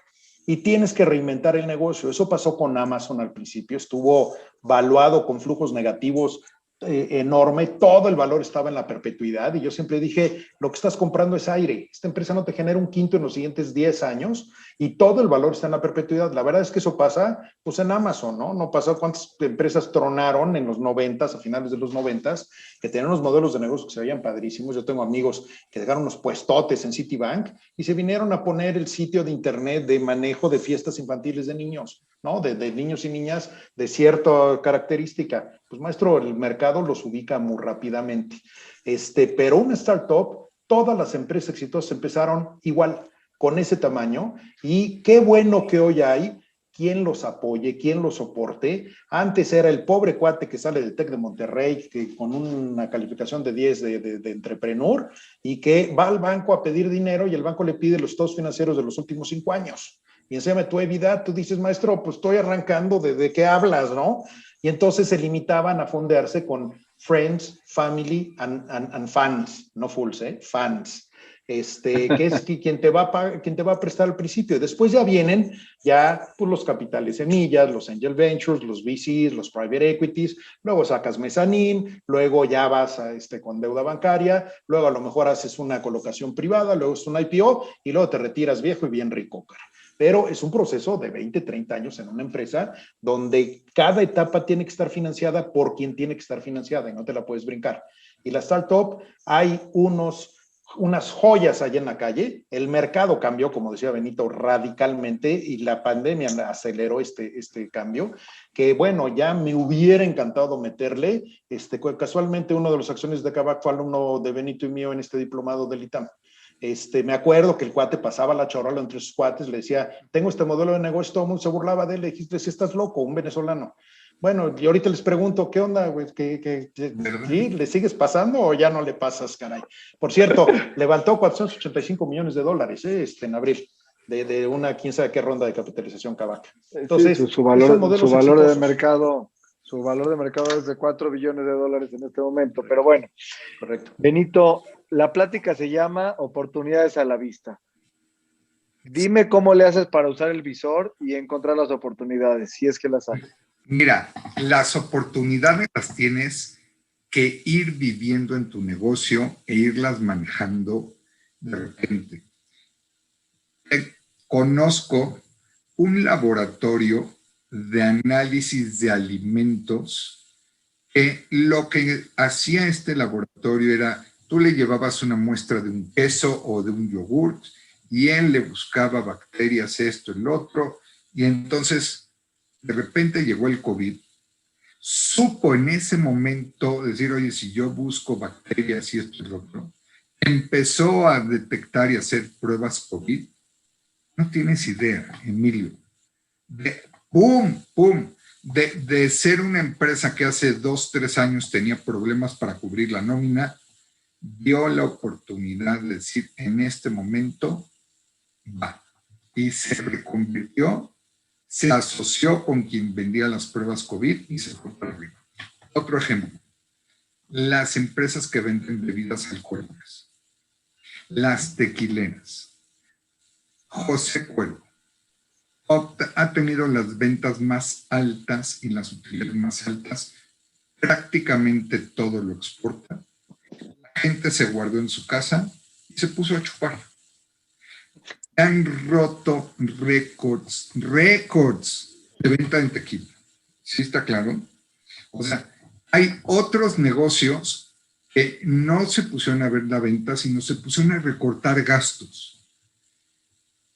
S4: y tienes que reinventar el negocio. Eso pasó con Amazon al principio, estuvo valuado con flujos negativos enorme, todo el valor estaba en la perpetuidad y yo siempre dije, lo que estás comprando es aire, esta empresa no te genera un quinto en los siguientes 10 años y todo el valor está en la perpetuidad. La verdad es que eso pasa pues en Amazon, ¿no? No pasa cuántas empresas tronaron en los 90s, a finales de los 90s, que tenían unos modelos de negocio que se veían padrísimos. Yo tengo amigos que dejaron unos puestotes en Citibank y se vinieron a poner el sitio de internet de manejo de fiestas infantiles de niños, ¿no? De niños y niñas de cierta característica. Pues maestro, el mercado los ubica muy rápidamente. Pero una startup, todas las empresas exitosas empezaron igual, con ese tamaño, y qué bueno que hoy hay quien los apoye, quien los soporte. Antes era el pobre cuate que sale del TEC de Monterrey, que con una calificación de 10 de entrepreneur, y que va al banco a pedir dinero y el banco le pide los estados financieros de los últimos 5 años. Y enséñame tu EBITDA, tú dices, maestro, pues estoy arrancando, ¿de qué hablas, no? Y entonces se limitaban a fondearse con friends, family and fans, no fools, fans. Que es quien te va a prestar al principio. Después ya vienen pues, los capitales semillas, los angel ventures, los VCs, los private equities, luego sacas mezzanine, luego ya vas con deuda bancaria, luego a lo mejor haces una colocación privada, luego es un IPO y luego te retiras viejo y bien rico, cara. Pero es un proceso de 20, 30 años en una empresa donde cada etapa tiene que estar financiada por quien tiene que estar financiada y no te la puedes brincar. Y la startup, hay unas joyas allá en la calle. El mercado cambió, como decía Benito, radicalmente y la pandemia aceleró este cambio, que bueno, ya me hubiera encantado meterle. Casualmente uno de los accionistas de Kavak fue alumno de Benito y mío en este diplomado del ITAM. Me acuerdo que el cuate pasaba la charola entre sus cuates, le decía, tengo este modelo de negocio, todo el mundo se burlaba de él, le dijiste, si estás loco, un venezolano. Bueno, y ahorita les pregunto, ¿qué onda, güey? ¿Sí? ¿Le sigues pasando o ya no le pasas, caray? Por cierto, levantó $485 millones, en abril, de una quién sabe qué ronda de capitalización Kavak. Entonces,
S2: sí, su valor de mercado es de $4 billones en este momento, pero bueno.
S4: Correcto.
S2: Benito, la plática se llama Oportunidades a la Vista. Dime cómo le haces para usar el visor y encontrar las oportunidades, si es que las hay.
S3: Mira, las oportunidades las tienes que ir viviendo en tu negocio e irlas manejando de repente. Conozco un laboratorio de análisis de alimentos que lo que hacía este laboratorio era, tú le llevabas una muestra de un queso o de un yogurt y él le buscaba bacterias, esto, el otro, y entonces de repente llegó el COVID, supo en ese momento decir, oye, si yo busco bacterias y esto y lo otro, empezó a detectar y hacer pruebas COVID. No tienes idea, Emilio, de ser una empresa que hace 2, 3 años tenía problemas para cubrir la nómina, dio la oportunidad de decir, en este momento, va. Y se reconvirtió, se asoció con quien vendía las pruebas COVID y se fue para arriba. Otro ejemplo, las empresas que venden bebidas alcohólicas. las tequileras. José Cuervo ha tenido las ventas más altas y las utilidades más altas. Prácticamente todo lo exporta. La gente se guardó en su casa y se puso a chupar. Han roto récords de venta en tequila. ¿Sí está claro? O sea, hay otros negocios que no se pusieron a ver la venta, sino se pusieron a recortar gastos.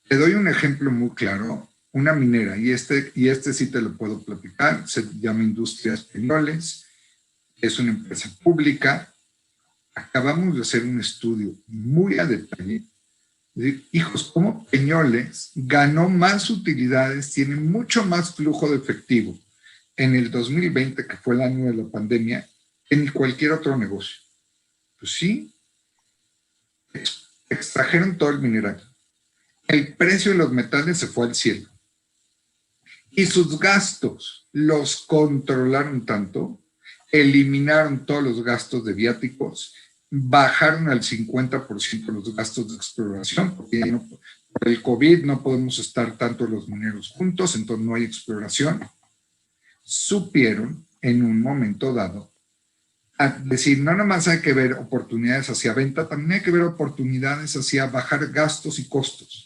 S3: Te doy un ejemplo muy claro. Una minera, y este sí te lo puedo platicar, se llama Industrias Peñoles, es una empresa pública. Acabamos de hacer un estudio muy a detalle. Hijos, ¿cómo Peñoles ganó más utilidades, tiene mucho más flujo de efectivo en el 2020, que fue el año de la pandemia, que en cualquier otro negocio? Pues sí, extrajeron todo el mineral. El precio de los metales se fue al cielo. Y sus gastos los controlaron tanto, eliminaron todos los gastos de viáticos, bajaron al 50% los gastos de exploración, porque ya no, por el COVID no podemos estar tanto los mineros juntos, entonces no hay exploración. Supieron en un momento dado a decir, no nada más hay que ver oportunidades hacia venta, también hay que ver oportunidades hacia bajar gastos y costos.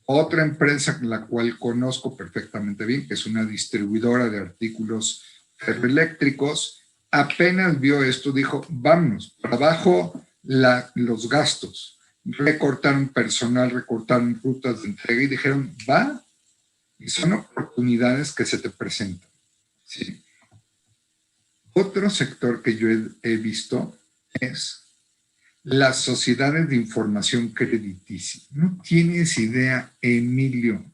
S3: Otra empresa, la cual conozco perfectamente bien, que es una distribuidora de artículos ferroeléctricos, apenas vio esto, dijo, vámonos, para abajo los gastos. Recortaron personal, recortaron rutas de entrega y dijeron, va, y son oportunidades que se te presentan. ¿Sí? Otro sector que yo he visto es las sociedades de información crediticia. No tienes idea, Emilio,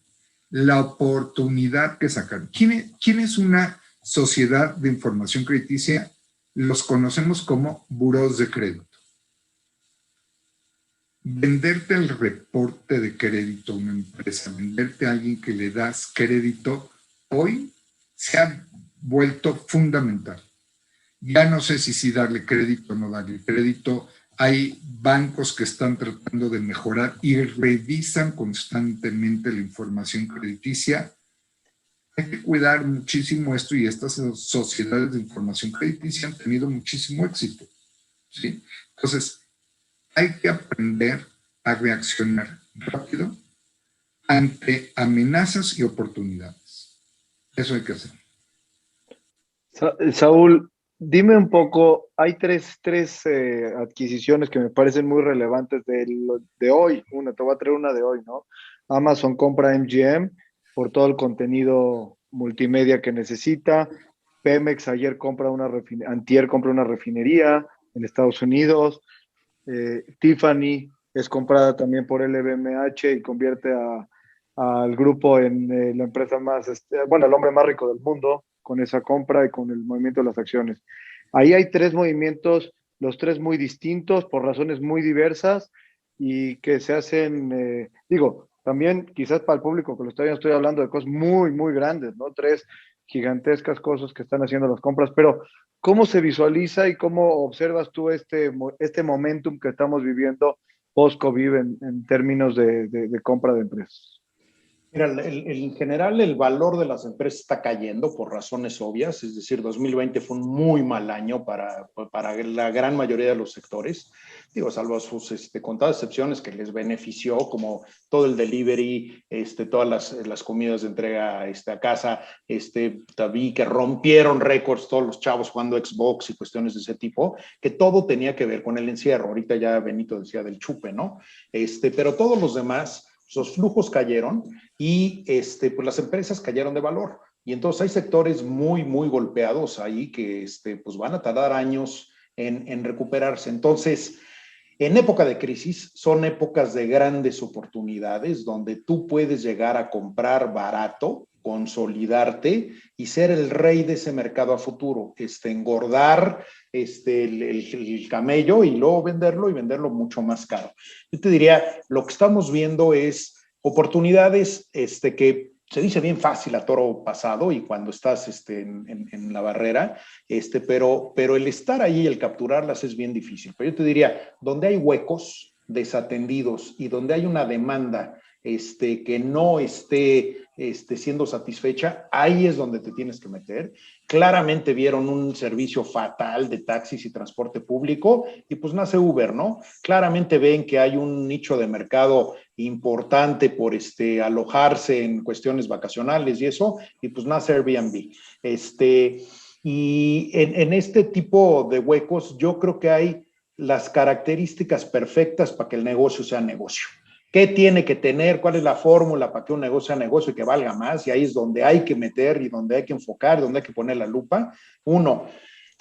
S3: la oportunidad que sacaron. ¿Quién es una sociedad de información crediticia? Los conocemos como burós de crédito. Venderte el reporte de crédito a una empresa, venderte a alguien que le das crédito, hoy se ha vuelto fundamental. Ya no sé si darle crédito o no darle crédito. Hay bancos que están tratando de mejorar y revisan constantemente la información crediticia. Hay que cuidar muchísimo esto y estas sociedades de información crediticia han tenido muchísimo éxito, ¿sí? Entonces, hay que aprender a reaccionar rápido ante amenazas y oportunidades. Eso hay que hacer.
S2: Saúl, dime un poco, hay tres adquisiciones que me parecen muy relevantes de hoy. Te voy a traer una de hoy, ¿no? Amazon compra MGM por todo el contenido multimedia que necesita. Pemex antier compra una refinería en Estados Unidos. Tiffany es comprada también por LVMH y convierte al grupo en la empresa más, el hombre más rico del mundo con esa compra y con el movimiento de las acciones. Ahí hay tres movimientos, los tres muy distintos por razones muy diversas y que se hacen, también quizás para el público que lo está viendo estoy hablando de cosas muy, muy grandes, ¿no? Tres gigantescas cosas que están haciendo las compras, pero ¿cómo se visualiza y cómo observas tú este momentum que estamos viviendo post-COVID en términos de compra de empresas?
S4: Mira, en general el valor de las empresas está cayendo por razones obvias, es decir, 2020 fue un muy mal año para la gran mayoría de los sectores, salvo sus contadas excepciones que les benefició, como todo el delivery, todas las comidas de entrega a casa, vi que rompieron récords todos los chavos jugando Xbox y cuestiones de ese tipo, que todo tenía que ver con el encierro. Ahorita ya Benito decía del chupe, ¿no? Pero todos los demás, los flujos cayeron y pues las empresas cayeron de valor. Y entonces hay sectores muy, muy golpeados ahí que pues van a tardar años en recuperarse. Entonces, en época de crisis son épocas de grandes oportunidades donde tú puedes llegar a comprar barato, consolidarte y ser el rey de ese mercado a futuro, engordar el camello y luego venderlo y venderlo mucho más caro. Yo te diría, lo que estamos viendo es oportunidades que se dice bien fácil a toro pasado y cuando estás en la barrera, pero el estar ahí y el capturarlas es bien difícil. Pero yo te diría, donde hay huecos, desatendidos y donde hay una demanda que no esté siendo satisfecha, ahí es donde te tienes que meter. Claramente vieron un servicio fatal de taxis y transporte público y pues nace Uber, ¿no? Claramente ven que hay un nicho de mercado importante por alojarse en cuestiones vacacionales y eso, y pues nace Airbnb. Y en este tipo de huecos yo creo que hay las características perfectas para que el negocio sea negocio. ¿Qué tiene que tener? ¿Cuál es la fórmula para que un negocio sea negocio y que valga más? Y ahí es donde hay que meter y donde hay que enfocar, donde hay que poner la lupa. Uno,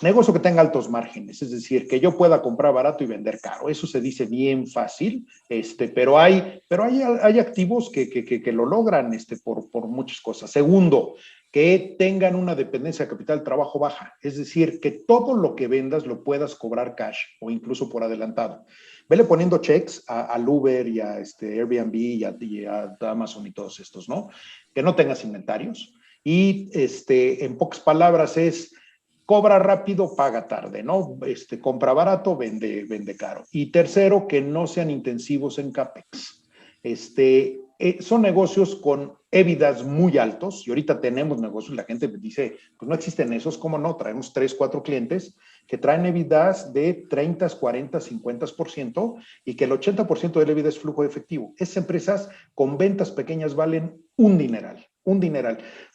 S4: negocio que tenga altos márgenes, es decir, que yo pueda comprar barato y vender caro. Eso se dice bien fácil, pero hay activos que lo logran por muchas cosas. Segundo, que tengan una dependencia de capital de trabajo baja, es decir, que todo lo que vendas lo puedas cobrar cash o incluso por adelantado. Vele poniendo checks al Uber y a Airbnb y a Amazon y todos estos, ¿no? Que no tengas inventarios. Y en pocas palabras es cobra rápido, paga tarde, ¿no? Compra barato, vende caro. Y tercero, que no sean intensivos en CAPEX. Son negocios con EBITDAs muy altos y ahorita tenemos negocios, la gente dice, pues no existen esos, ¿cómo no? Traemos 3, 4 clientes que traen EBITDAs de 30, 40, 50% y que el 80% del EBITDA es flujo de efectivo. Esas empresas con ventas pequeñas valen un dineral.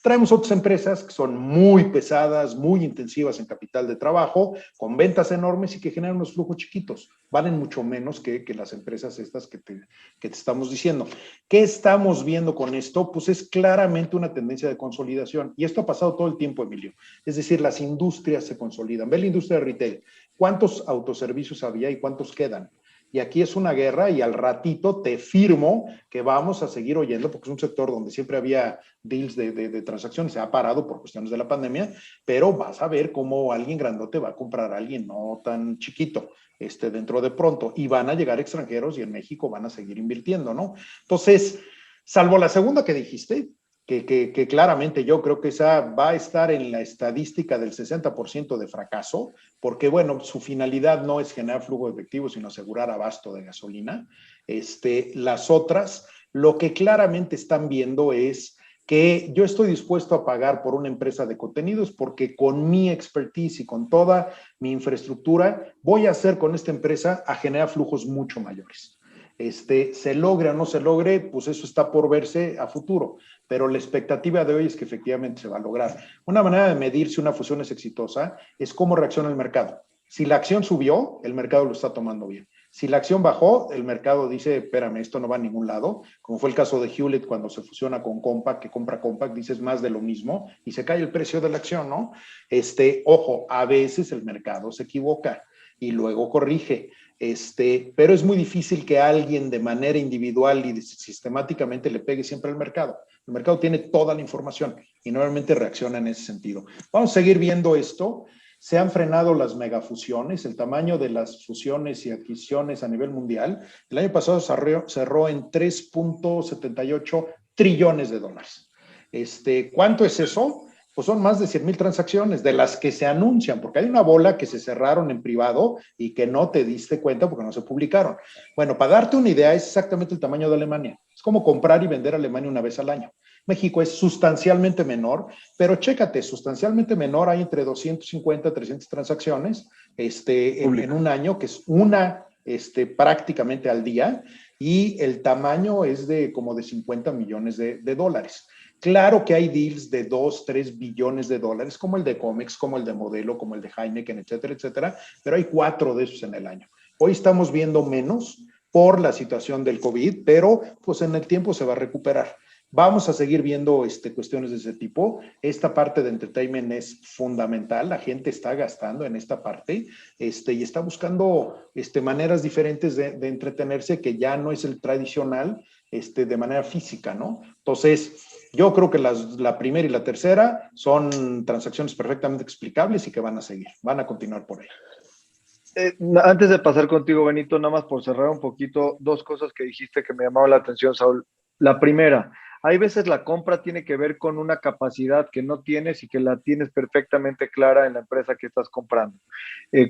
S4: Traemos otras empresas que son muy pesadas, muy intensivas en capital de trabajo, con ventas enormes y que generan unos flujos chiquitos. Valen mucho menos que las empresas estas que te estamos diciendo. ¿Qué estamos viendo con esto? Pues es claramente una tendencia de consolidación. Y esto ha pasado todo el tiempo, Emilio. Es decir, las industrias se consolidan. Ve la industria de retail. ¿Cuántos autoservicios había y cuántos quedan? Y aquí es una guerra y al ratito te firmo que vamos a seguir oyendo, porque es un sector donde siempre había deals de transacciones, se ha parado por cuestiones de la pandemia, pero vas a ver cómo alguien grandote va a comprar a alguien no tan chiquito dentro de pronto y van a llegar extranjeros y en México van a seguir invirtiendo, ¿no? Entonces, salvo la segunda que dijiste, que claramente yo creo que esa va a estar en la estadística del 60% de fracaso, porque bueno, su finalidad no es generar flujo de efectivo, sino asegurar abasto de gasolina. Las otras, lo que claramente están viendo es que yo estoy dispuesto a pagar por una empresa de contenidos porque con mi expertise y con toda mi infraestructura voy a hacer con esta empresa a generar flujos mucho mayores. Se logre o no se logre, pues eso está por verse a futuro, pero la expectativa de hoy es que efectivamente se va a lograr. Una manera de medir si una fusión es exitosa es cómo reacciona el mercado. Si la acción subió, el mercado lo está tomando bien. Si la acción bajó, el mercado dice, espérame, esto no va a ningún lado, como fue el caso de Hewlett cuando se fusiona con Compaq, que compra Compaq, dices más de lo mismo y se cae el precio de la acción, ¿no? Ojo, a veces el mercado se equivoca y luego corrige. Pero es muy difícil que alguien de manera individual y sistemáticamente le pegue siempre al mercado. El mercado tiene toda la información y normalmente reacciona en ese sentido. Vamos a seguir viendo esto. Se han frenado las megafusiones, el tamaño de las fusiones y adquisiciones a nivel mundial. El año pasado cerró en 3.78 trillones de dólares. ¿Cuánto es eso? Pues son más de 100,000 transacciones de las que se anuncian, porque hay una bola que se cerraron en privado y que no te diste cuenta porque no se publicaron. Bueno, para darte una idea, es exactamente el tamaño de Alemania. Es como comprar y vender Alemania una vez al año. México es sustancialmente menor, pero chécate, sustancialmente menor, hay entre 250 y 300 transacciones en un año, que es una prácticamente al día, y el tamaño es como de 50 millones de dólares. Claro que hay deals de 2, 3 billones de dólares, como el de Comex, como el de Modelo, como el de Heineken, etcétera, etcétera, pero hay 4 de esos en el año. Hoy estamos viendo menos por la situación del COVID, pero pues en el tiempo se va a recuperar. Vamos a seguir viendo cuestiones de ese tipo. Esta parte de entertainment es fundamental. La gente está gastando en esta parte y está buscando maneras diferentes de entretenerse que ya no es el tradicional de manera física, ¿no? Entonces, yo creo que la primera y la tercera son transacciones perfectamente explicables y que van a seguir, van a continuar por ahí.
S2: Antes de pasar contigo, Benito, nada más por cerrar un poquito, 2 cosas que dijiste que me llamaron la atención, Saúl. La primera, Hay veces la compra tiene que ver con una capacidad que no tienes y que la tienes perfectamente clara en la empresa que estás comprando.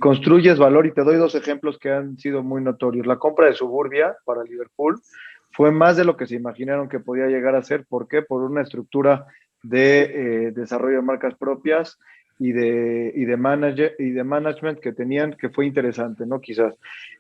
S2: Construyes valor y te doy dos ejemplos que han sido muy notorios. La compra de Suburbia para Liverpool fue más de lo que se imaginaron que podía llegar a ser. ¿Por qué? Por una estructura de desarrollo de marcas propias y de management que tenían, que fue interesante, ¿no? Quizás.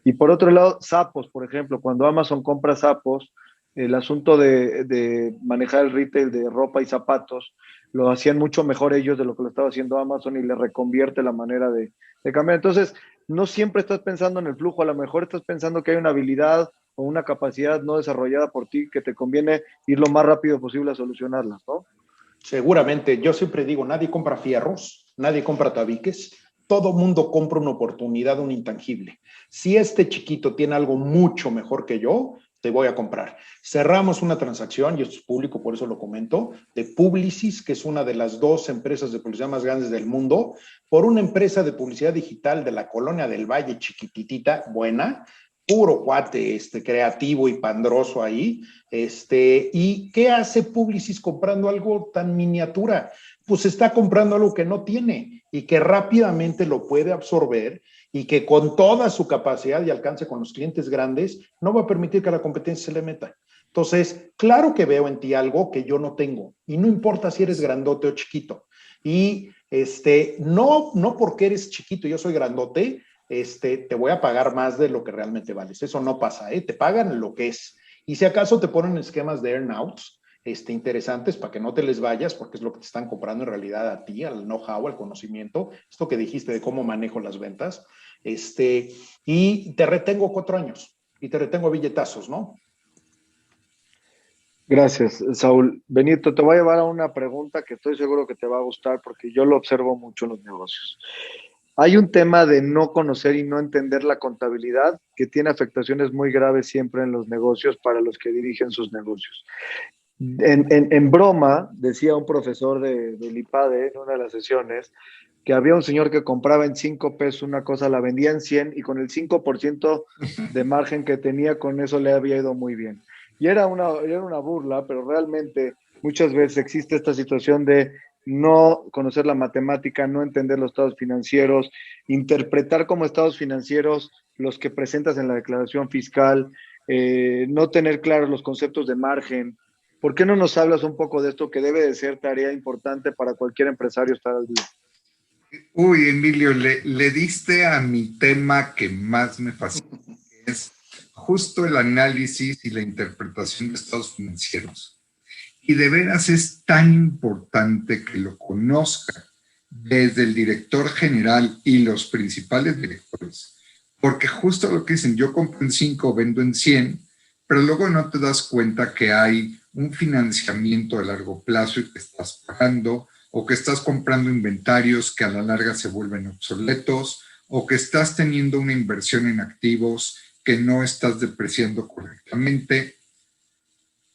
S2: Y por otro lado, Zappos, por ejemplo, cuando Amazon compra Zappos, el asunto de manejar el retail de ropa y zapatos, lo hacían mucho mejor ellos de lo que lo estaba haciendo Amazon y le reconvierte la manera de cambiar. Entonces, no siempre estás pensando en el flujo, a lo mejor estás pensando que hay una habilidad o una capacidad no desarrollada por ti que te conviene ir lo más rápido posible a solucionarlas, ¿no?
S4: Seguramente, yo siempre digo, nadie compra fierros, nadie compra tabiques, todo mundo compra una oportunidad, un intangible. Si este chiquito tiene algo mucho mejor que yo, te voy a comprar. Cerramos una transacción, y esto es público, por eso lo comento, de Publicis, que es una de las 2 empresas de publicidad más grandes del mundo, por una empresa de publicidad digital de la Colonia del Valle, chiquititita, buena, puro cuate, creativo y pandroso ahí. ¿Y qué hace Publicis comprando algo tan miniatura? Pues está comprando algo que no tiene y que rápidamente lo puede absorber y que con toda su capacidad y alcance con los clientes grandes no va a permitir que la competencia se le meta. Entonces, claro que veo en ti algo que yo no tengo y no importa si eres grandote o chiquito. Y no porque eres chiquito, yo soy grandote, te voy a pagar más de lo que realmente vales. Eso no pasa, ¿eh? Te pagan lo que es. Y si acaso te ponen esquemas de earnouts interesantes para que no te les vayas, porque es lo que te están comprando en realidad a ti, al know-how, al conocimiento, esto que dijiste de cómo manejo las ventas, y te retengo 4 años, y te retengo a billetazos, ¿no?
S2: Gracias, Saúl. Benito, te voy a llevar a una pregunta que estoy seguro que te va a gustar porque yo lo observo mucho en los negocios. Hay un tema de no conocer y no entender la contabilidad que tiene afectaciones muy graves siempre en los negocios para los que dirigen sus negocios. En broma, decía un profesor del IPADE en una de las sesiones, que había un señor que compraba en 5 pesos una cosa, la vendía en 100 y con el 5% de margen que tenía, con eso le había ido muy bien. Y era una burla, pero realmente muchas veces existe esta situación de no conocer la matemática, no entender los estados financieros, interpretar como estados financieros los que presentas en la declaración fiscal, no tener claros los conceptos de margen. ¿Por qué no nos hablas un poco de esto que debe de ser tarea importante para cualquier empresario estar al día?
S3: Uy, Emilio, le diste a mi tema que más me fascina, que es justo el análisis y la interpretación de estados financieros. Y de veras es tan importante que lo conozca desde el director general y los principales directores, porque justo lo que dicen, yo compro en 5, vendo en 100, pero luego no te das cuenta que hay un financiamiento a largo plazo y que estás pagando, o que estás comprando inventarios que a la larga se vuelven obsoletos, o que estás teniendo una inversión en activos que no estás depreciando correctamente.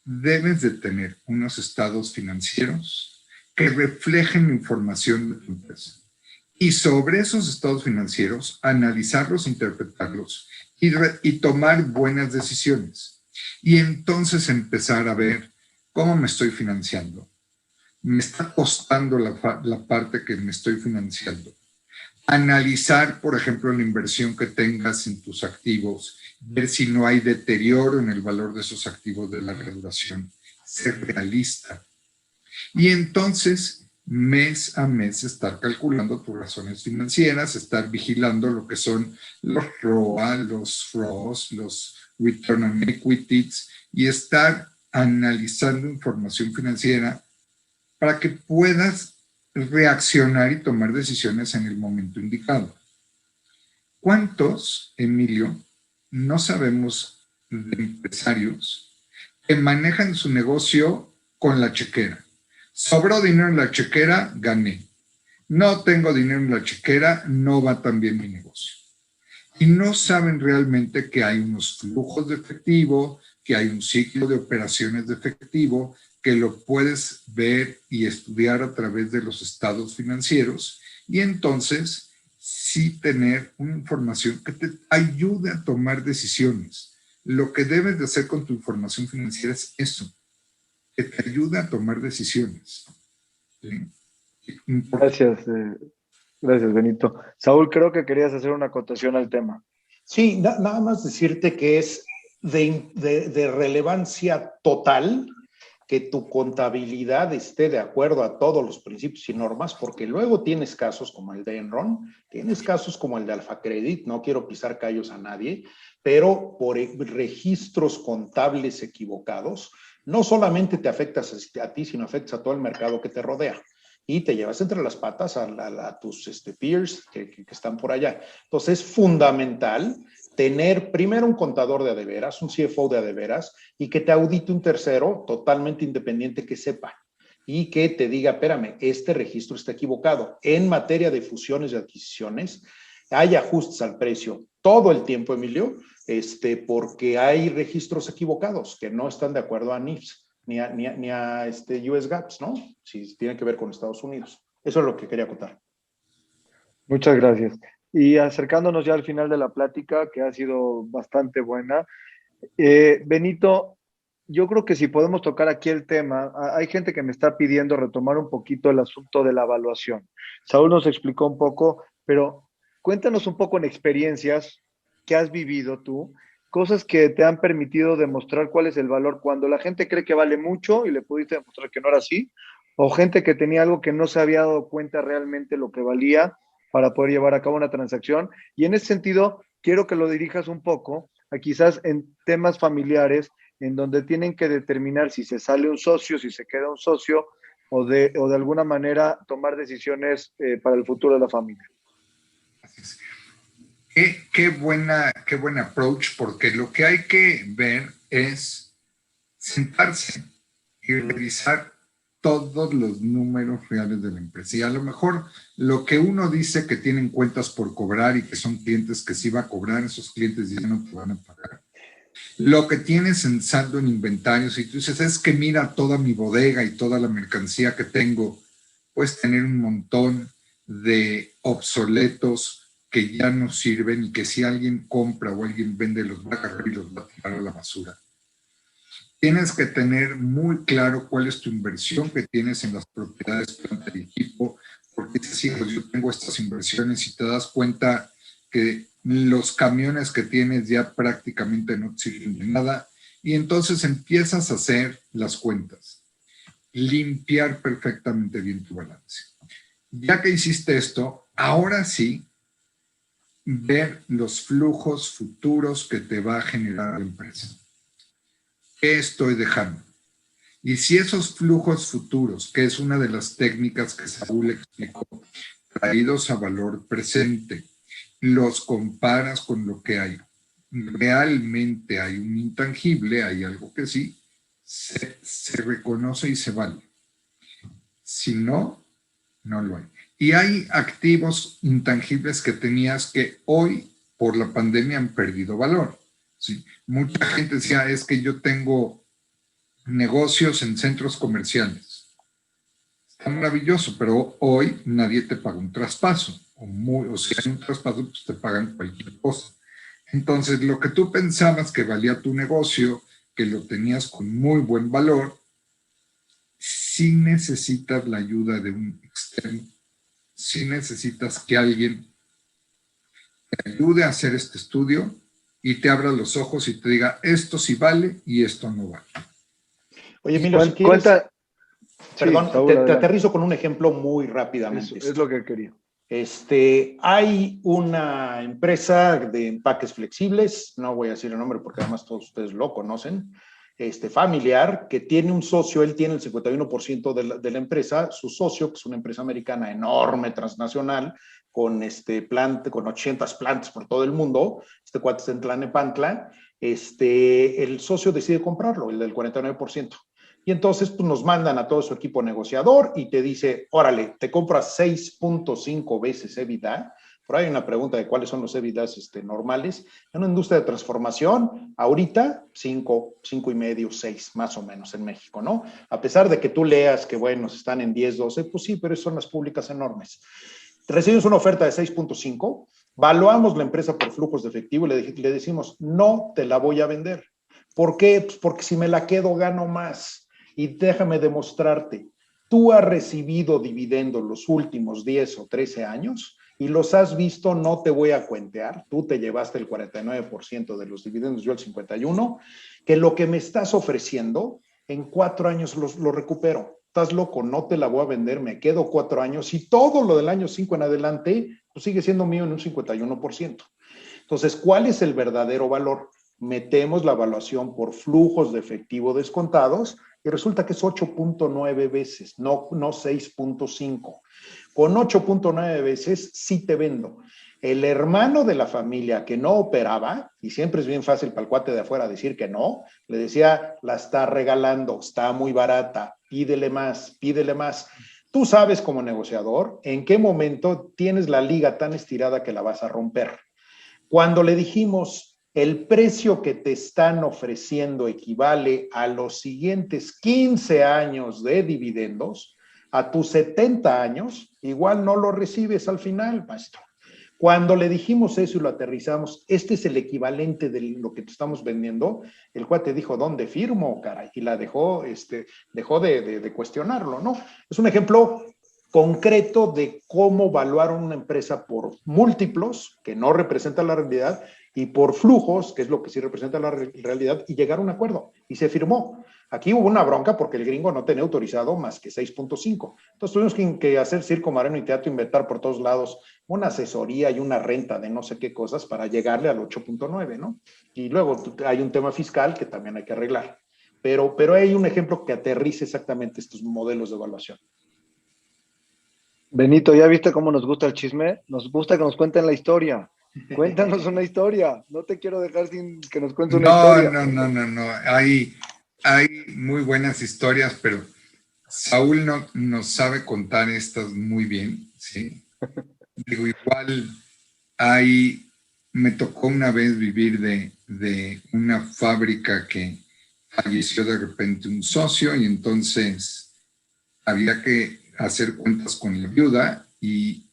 S3: Debes de tener unos estados financieros que reflejen la información de tu empresa. Y sobre esos estados financieros, analizarlos, interpretarlos y tomar buenas decisiones. Y entonces empezar a ver cómo me estoy financiando. Me está costando la parte que me estoy financiando. Analizar, por ejemplo, la inversión que tengas en tus activos, ver si no hay deterioro en el valor de esos activos de larga duración, ser realista. Y entonces, mes a mes, estar calculando tus razones financieras, estar vigilando lo que son los ROA, los ROS, los Return on Equities, y estar analizando información financiera para que puedas reaccionar y tomar decisiones en el momento indicado. ¿Cuántos, Emilio, no sabemos de empresarios que manejan su negocio con la chequera? Sobró dinero en la chequera, gané. No tengo dinero en la chequera, no va tan bien mi negocio. Y no saben realmente que hay unos flujos de efectivo, que hay un ciclo de operaciones de efectivo, que lo puedes ver y estudiar a través de los estados financieros y entonces sí tener una información que te ayude a tomar decisiones. Lo que debes de hacer con tu información financiera es eso. que te ayude a tomar decisiones. ¿Sí?
S2: Gracias, Benito. Saúl, creo que querías hacer una acotación al tema.
S4: Sí, nada más decirte que es de relevancia total que tu contabilidad esté de acuerdo a todos los principios y normas, porque luego tienes casos como el de Enron, tienes casos como el de Alfa Credit, no quiero pisar callos a nadie, pero por registros contables equivocados, no solamente te afectas a ti, sino afectas a todo el mercado que te rodea. Y te llevas entre las patas a tus peers que están por allá. Entonces es fundamental tener primero un contador de adeveras, un CFO de adeveras, y que te audite un tercero totalmente independiente que sepa y que te diga, espérame, este registro está equivocado. En materia de fusiones y adquisiciones, hay ajustes al precio todo el tiempo, Emilio, porque hay registros equivocados que no están de acuerdo a NIFS. Ni a US GAPs, ¿no? Si tiene que ver con Estados Unidos. Eso es lo que quería contar.
S2: Muchas gracias. Y acercándonos ya al final de la plática, que ha sido bastante buena, Benito, yo creo que si podemos tocar aquí el tema, hay gente que me está pidiendo retomar un poquito el asunto de la evaluación. Saúl nos explicó un poco, pero cuéntanos un poco en experiencias que has vivido tú, cosas que te han permitido demostrar cuál es el valor cuando la gente cree que vale mucho y le pudiste demostrar que no era así, o gente que tenía algo que no se había dado cuenta realmente lo que valía para poder llevar a cabo una transacción. Y en ese sentido, quiero que lo dirijas un poco a quizás en temas familiares en donde tienen que determinar si se sale un socio, si se queda un socio, o de alguna manera tomar decisiones para el futuro de la familia.
S3: Gracias. Qué buen approach, porque lo que hay que ver es sentarse y revisar todos los números reales de la empresa. Y a lo mejor lo que uno dice que tienen cuentas por cobrar y que son clientes que sí va a cobrar, esos clientes ya no te van a pagar. Lo que tienes en saldo en inventarios, y tú dices, es que mira toda mi bodega y toda la mercancía que tengo, puedes tener un montón de obsoletos que ya no sirven y que si alguien compra o alguien vende los va a agarrar y los va a tirar a la basura. Tienes que tener muy claro cuál es tu inversión que tienes en las propiedades, planta y equipo, porque dices, sí, pues yo tengo estas inversiones y te das cuenta que los camiones que tienes ya prácticamente no sirven de nada y entonces empiezas a hacer las cuentas, limpiar perfectamente bien tu balance. Ya que hiciste esto, ahora sí, ver los flujos futuros que te va a generar la empresa. ¿Qué estoy dejando? Y si esos flujos futuros, que es una de las técnicas que Saúl explicó, traídos a valor presente, los comparas con lo que hay, realmente hay un intangible, hay algo que sí, se reconoce y se vale. Si no, no lo hay. Y hay activos intangibles que tenías que hoy, por la pandemia, han perdido valor. ¿Sí? Mucha gente decía, es que yo tengo negocios en centros comerciales. Está maravilloso, pero hoy nadie te paga un traspaso. O si hay un traspaso, pues te pagan cualquier cosa. Entonces, lo que tú pensabas que valía tu negocio, que lo tenías con muy buen valor, sí necesitas la ayuda de un externo. Sí necesitas que alguien te ayude a hacer este estudio y te abra los ojos y te diga, esto sí vale y esto no vale.
S4: Oye, Emilio, si quieres... Perdón,
S2: sí, Saúl,
S4: te aterrizo con un ejemplo muy rápidamente.
S2: Eso es lo que quería.
S4: Hay una empresa de empaques flexibles, no voy a decir el nombre porque además todos ustedes lo conocen, familiar, que tiene un socio, él tiene el 51% de la empresa, su socio, que es una empresa americana enorme, transnacional, con 800 plantas por todo el mundo, cuate está en Tlalnepantla, el socio decide comprarlo, el del 49%. Y entonces pues, nos mandan a todo su equipo negociador y te dice, órale, te compras 6.5 veces EBITDA. Por ahí hay una pregunta de cuáles son los EBITDAs normales. En una industria de transformación, ahorita 5.5, 6 más o menos en México, ¿no? A pesar de que tú leas que, bueno, están en 10, 12, pues sí, pero son las públicas enormes. Recibimos una oferta de 6.5, valuamos la empresa por flujos de efectivo y le decimos, no te la voy a vender. ¿Por qué? Pues porque si me la quedo gano más. Y déjame demostrarte, tú has recibido dividendos los últimos 10 o 13 años y los has visto, no te voy a cuentear, tú te llevaste el 49% de los dividendos, yo el 51%, que lo que me estás ofreciendo, en 4 años lo recupero. Estás loco, no te la voy a vender, me quedo 4 años y todo lo del año 5 en adelante, pues sigue siendo mío en un 51%. Entonces, ¿cuál es el verdadero valor? Metemos la evaluación por flujos de efectivo descontados y resulta que es 8.9 veces, no 6.5. Con 8.9 veces sí te vendo. El hermano de la familia que no operaba, y siempre es bien fácil para el cuate de afuera decir que no, le decía, la está regalando, está muy barata, pídele más, pídele más. Tú sabes como negociador en qué momento tienes la liga tan estirada que la vas a romper. Cuando le dijimos, el precio que te están ofreciendo equivale a los siguientes 15 años de dividendos, a tus 70 años, igual no lo recibes al final, maestro. Cuando le dijimos eso y lo aterrizamos, este es el equivalente de lo que te estamos vendiendo, el cuate dijo, ¿dónde firmo, caray? Y la dejó de cuestionarlo, ¿no? Es un ejemplo concreto de cómo evaluar una empresa por múltiplos, que no representa la realidad, y por flujos, que es lo que sí representa la realidad, y llegar a un acuerdo. Y se firmó. Aquí hubo una bronca porque el gringo no tenía autorizado más que 6.5. Entonces tuvimos que hacer circo, marino y teatro, inventar por todos lados una asesoría y una renta de no sé qué cosas para llegarle al 8.9, ¿no? Y luego hay un tema fiscal que también hay que arreglar. Pero hay un ejemplo que aterriza exactamente estos modelos de evaluación.
S2: Benito, ¿ya viste cómo nos gusta el chisme? Nos gusta que nos cuenten la historia. Cuéntanos una historia. No te quiero dejar sin que nos cuentes una historia.
S3: No. Hay muy buenas historias, pero Saúl no sabe contar estas muy bien, ¿sí? Digo, igual me tocó una vez vivir de una fábrica que falleció de repente un socio y entonces había que hacer cuentas con la viuda y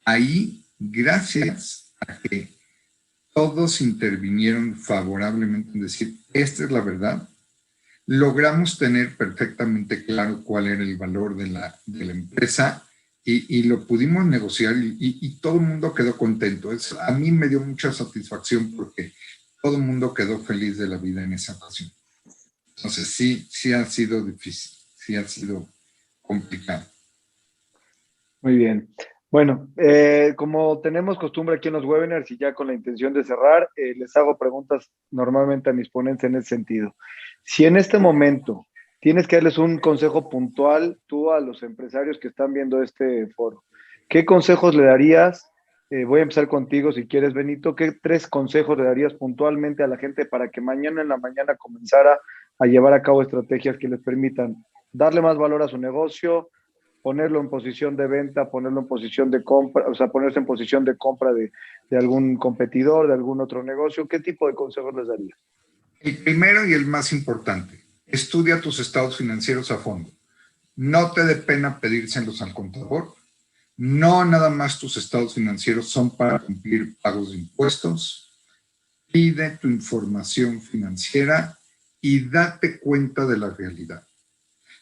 S3: ahí, gracias a que todos intervinieron favorablemente en decir, esta es la verdad, logramos tener perfectamente claro cuál era el valor de la empresa y lo pudimos negociar y todo el mundo quedó contento. A mí me dio mucha satisfacción porque todo el mundo quedó feliz de la vida en esa ocasión. Entonces sí ha sido difícil, sí ha sido complicado.
S2: Muy bien. Bueno, como tenemos costumbre aquí en los webinars y ya con la intención de cerrar, les hago preguntas normalmente a mis ponentes en ese sentido. Si en este momento tienes que darles un consejo puntual tú a los empresarios que están viendo este foro, ¿qué consejos le darías? Voy a empezar contigo si quieres, Benito. ¿Qué 3 consejos le darías puntualmente a la gente para que mañana en la mañana comenzara a llevar a cabo estrategias que les permitan darle más valor a su negocio, ponerlo en posición de venta, ponerlo en posición de compra, o sea, ponerse en posición de compra de algún competidor, de algún otro negocio? ¿Qué tipo de consejos les darías?
S3: El primero y el más importante, estudia tus estados financieros a fondo. No te dé pena pedírselos al contador. No nada más tus estados financieros son para cumplir pagos de impuestos. Pide tu información financiera y date cuenta de la realidad.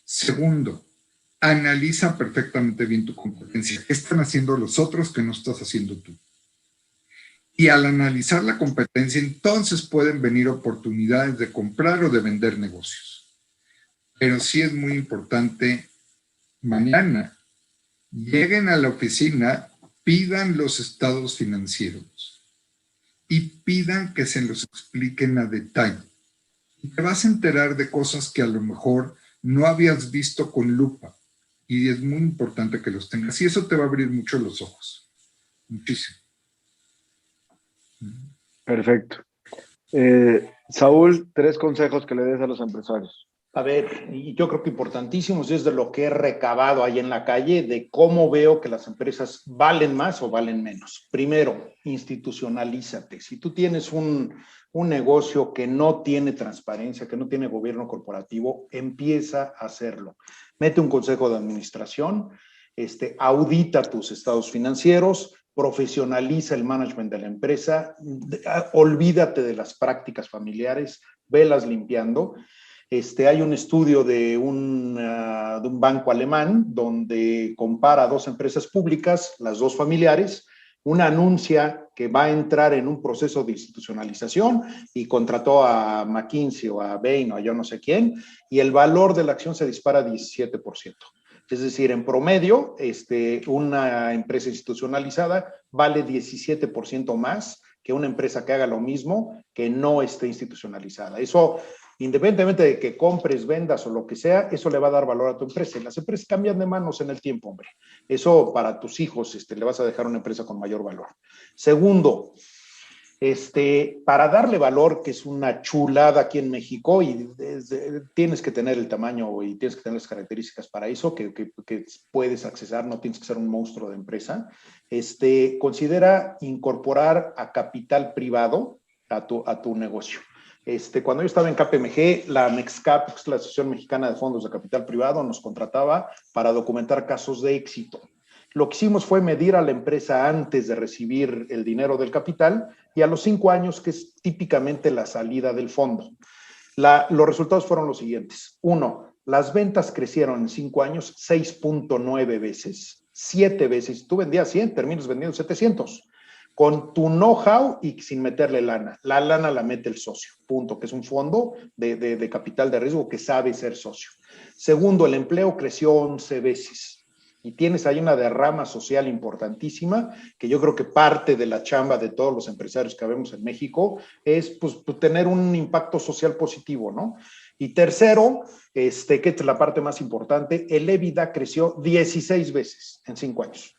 S3: Segundo, analiza perfectamente bien tu competencia. ¿Qué están haciendo los otros que no estás haciendo tú? Y al analizar la competencia, entonces pueden venir oportunidades de comprar o de vender negocios. Pero sí es muy importante, mañana, lleguen a la oficina, pidan los estados financieros y pidan que se los expliquen a detalle. Y te vas a enterar de cosas que a lo mejor no habías visto con lupa. Y es muy importante que los tengas. Y eso te va a abrir mucho los ojos. Muchísimo.
S2: Perfecto. Saúl, 3 consejos que le des a los empresarios.
S4: A ver, y yo creo que importantísimos es de lo que he recabado ahí en la calle, de cómo veo que las empresas valen más o valen menos. Primero, institucionalízate. Si tú tienes un negocio que no tiene transparencia, que no tiene gobierno corporativo, empieza a hacerlo. Mete un consejo de administración, audita tus estados financieros, profesionaliza el management de la empresa, olvídate de las prácticas familiares, velas limpiando. Hay un estudio de un banco alemán donde compara dos empresas públicas, las dos familiares. Una anuncia que va a entrar en un proceso de institucionalización y contrató a McKinsey o a Bain o a yo no sé quién, y el valor de la acción se dispara 17%. Es decir, en promedio, una empresa institucionalizada vale 17% más que una empresa que haga lo mismo que no esté institucionalizada. Eso, independientemente de que compres, vendas o lo que sea, eso le va a dar valor a tu empresa. Y las empresas cambian de manos en el tiempo, hombre. Eso para tus hijos le vas a dejar una empresa con mayor valor. Segundo, para darle valor, que es una chulada aquí en México, y tienes que tener el tamaño y tienes que tener las características para eso, que puedes accesar, no tienes que ser un monstruo de empresa. Considera incorporar a capital privado a tu negocio. Cuando yo estaba en KPMG, la MEXCAP, que es la Asociación Mexicana de Fondos de Capital Privado, nos contrataba para documentar casos de éxito. Lo que hicimos fue medir a la empresa antes de recibir el dinero del capital y a los 5 años, que es típicamente la salida del fondo. Los resultados fueron los siguientes. 1, las ventas crecieron en 5 años 6.9 veces, 7 veces. Tú vendías 100, terminas vendiendo 700. Con tu know-how y sin meterle lana. La lana la mete el socio, punto, que es un fondo de capital de riesgo que sabe ser socio. Segundo, el empleo creció 11 veces. Y tienes ahí una derrama social importantísima, que yo creo que parte de la chamba de todos los empresarios que vemos en México es pues, tener un impacto social positivo, ¿no? Y tercero, que es la parte más importante, el EBITDA creció 16 veces en 5 años.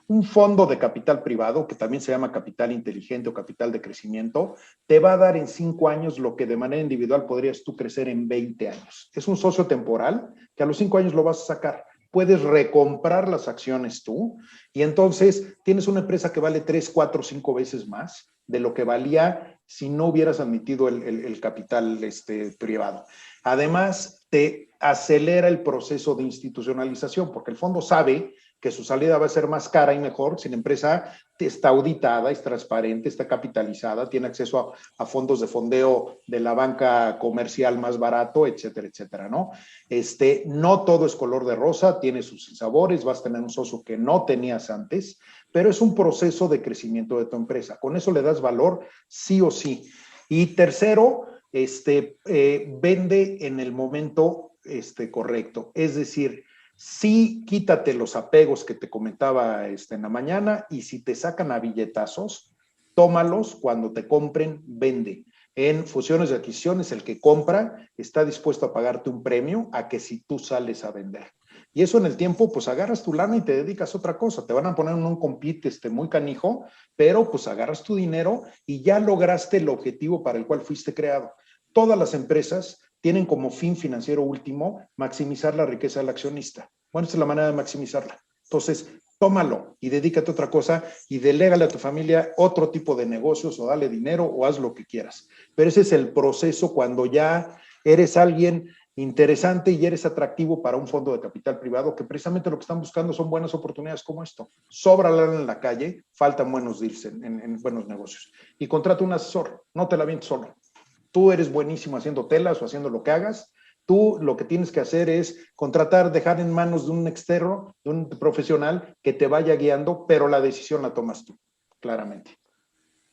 S4: Un fondo de capital privado, que también se llama capital inteligente o capital de crecimiento, te va a dar en 5 años lo que de manera individual podrías tú crecer en 20 años. Es un socio temporal que a los 5 años lo vas a sacar. Puedes recomprar las acciones tú y entonces tienes una empresa que vale 3, 4, 5 veces más de lo que valía si no hubieras admitido el capital privado. Además, te acelera el proceso de institucionalización porque el fondo sabe que su salida va a ser más cara y mejor si la empresa está auditada, es transparente, está capitalizada, tiene acceso a fondos de fondeo de la banca comercial más barato, etcétera, etcétera, ¿no? No todo es color de rosa, tiene sus sabores, vas a tener un socio que no tenías antes, pero es un proceso de crecimiento de tu empresa. Con eso le das valor sí o sí. Y tercero, vende en el momento correcto, es decir, sí, quítate los apegos que te comentaba en la mañana y si te sacan a billetazos, tómalos cuando te compren, vende. En fusiones y adquisiciones, el que compra está dispuesto a pagarte un premio a que si tú sales a vender. Y eso en el tiempo, pues agarras tu lana y te dedicas a otra cosa. Te van a poner en un compite muy canijo, pero pues agarras tu dinero y ya lograste el objetivo para el cual fuiste creado. Todas las empresas tienen como fin financiero último maximizar la riqueza del accionista. Bueno, esta es la manera de maximizarla. Entonces, tómalo y dedícate a otra cosa y delégale a tu familia otro tipo de negocios o dale dinero o haz lo que quieras. Pero ese es el proceso cuando ya eres alguien interesante y eres atractivo para un fondo de capital privado, que precisamente lo que están buscando son buenas oportunidades como esto. Sobra lana en la calle, faltan buenos deals en buenos negocios. Y contrata un asesor, no te la avientes solo. Tú eres buenísimo haciendo telas o haciendo lo que hagas. Tú lo que tienes que hacer es contratar, dejar en manos de un externo, de un profesional que te vaya guiando, pero la decisión la tomas tú, claramente.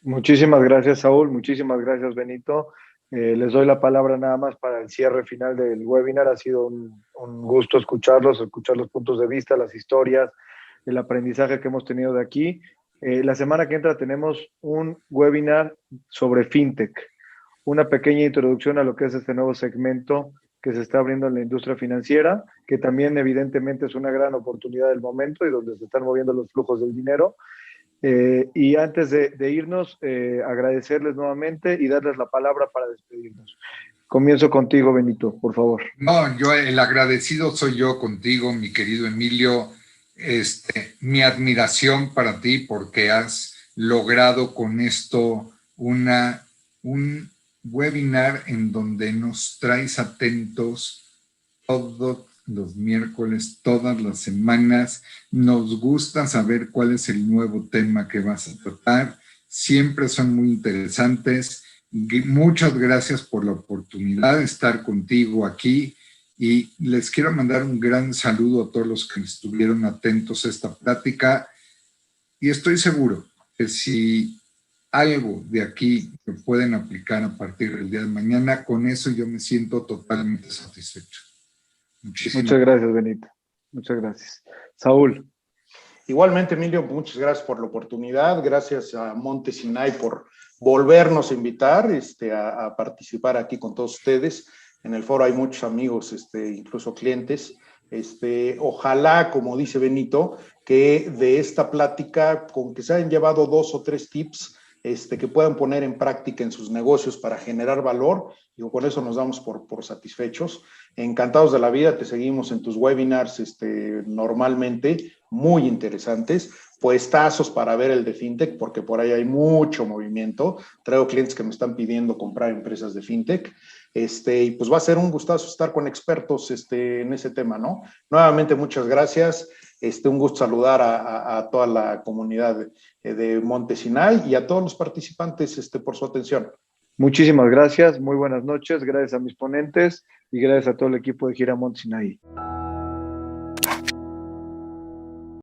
S2: Muchísimas gracias, Saúl. Muchísimas gracias, Benito. Les doy la palabra nada más para el cierre final del webinar. Ha sido un gusto escuchar los puntos de vista, las historias, el aprendizaje que hemos tenido de aquí. La semana que entra tenemos un webinar sobre FinTech, una pequeña introducción a lo que es este nuevo segmento que se está abriendo en la industria financiera, que también evidentemente es una gran oportunidad del momento y donde se están moviendo los flujos del dinero. Y antes de irnos, agradecerles nuevamente y darles la palabra para despedirnos. Comienzo contigo, Benito, por favor.
S3: No, el agradecido soy yo contigo, mi querido Emilio. Mi admiración para ti porque has logrado con esto un webinar en donde nos traes atentos todos los miércoles, todas las semanas. Nos gusta saber cuál es el nuevo tema que vas a tratar. Siempre son muy interesantes Muchas gracias por la oportunidad de estar contigo aquí y les quiero mandar un gran saludo a todos los que estuvieron atentos a esta plática y estoy seguro que si algo de aquí lo pueden aplicar a partir del día de mañana, con eso yo me siento totalmente satisfecho.
S2: Muchas gracias, Benito. Muchas gracias. Saúl.
S4: Igualmente, Emilio, muchas gracias por la oportunidad. Gracias a Monte Sinai por volvernos a invitar a participar aquí con todos ustedes. En el foro hay muchos amigos, incluso clientes. Ojalá, como dice Benito, que de esta plática, con que se hayan llevado 2 o 3 tips, que puedan poner en práctica en sus negocios para generar valor, y con eso nos damos por satisfechos. Encantados de la vida, te seguimos en tus webinars normalmente, muy interesantes, puestazos para ver el de FinTech, porque por ahí hay mucho movimiento. Traigo clientes que me están pidiendo comprar empresas de FinTech, y pues va a ser un gustazo estar con expertos en ese tema, ¿no? Nuevamente, muchas gracias. Un gusto saludar a toda la comunidad de Monte Sinai y a todos los participantes por su atención.
S2: Muchísimas gracias, muy buenas noches, gracias a mis ponentes y gracias a todo el equipo de Gira Monte Sinai.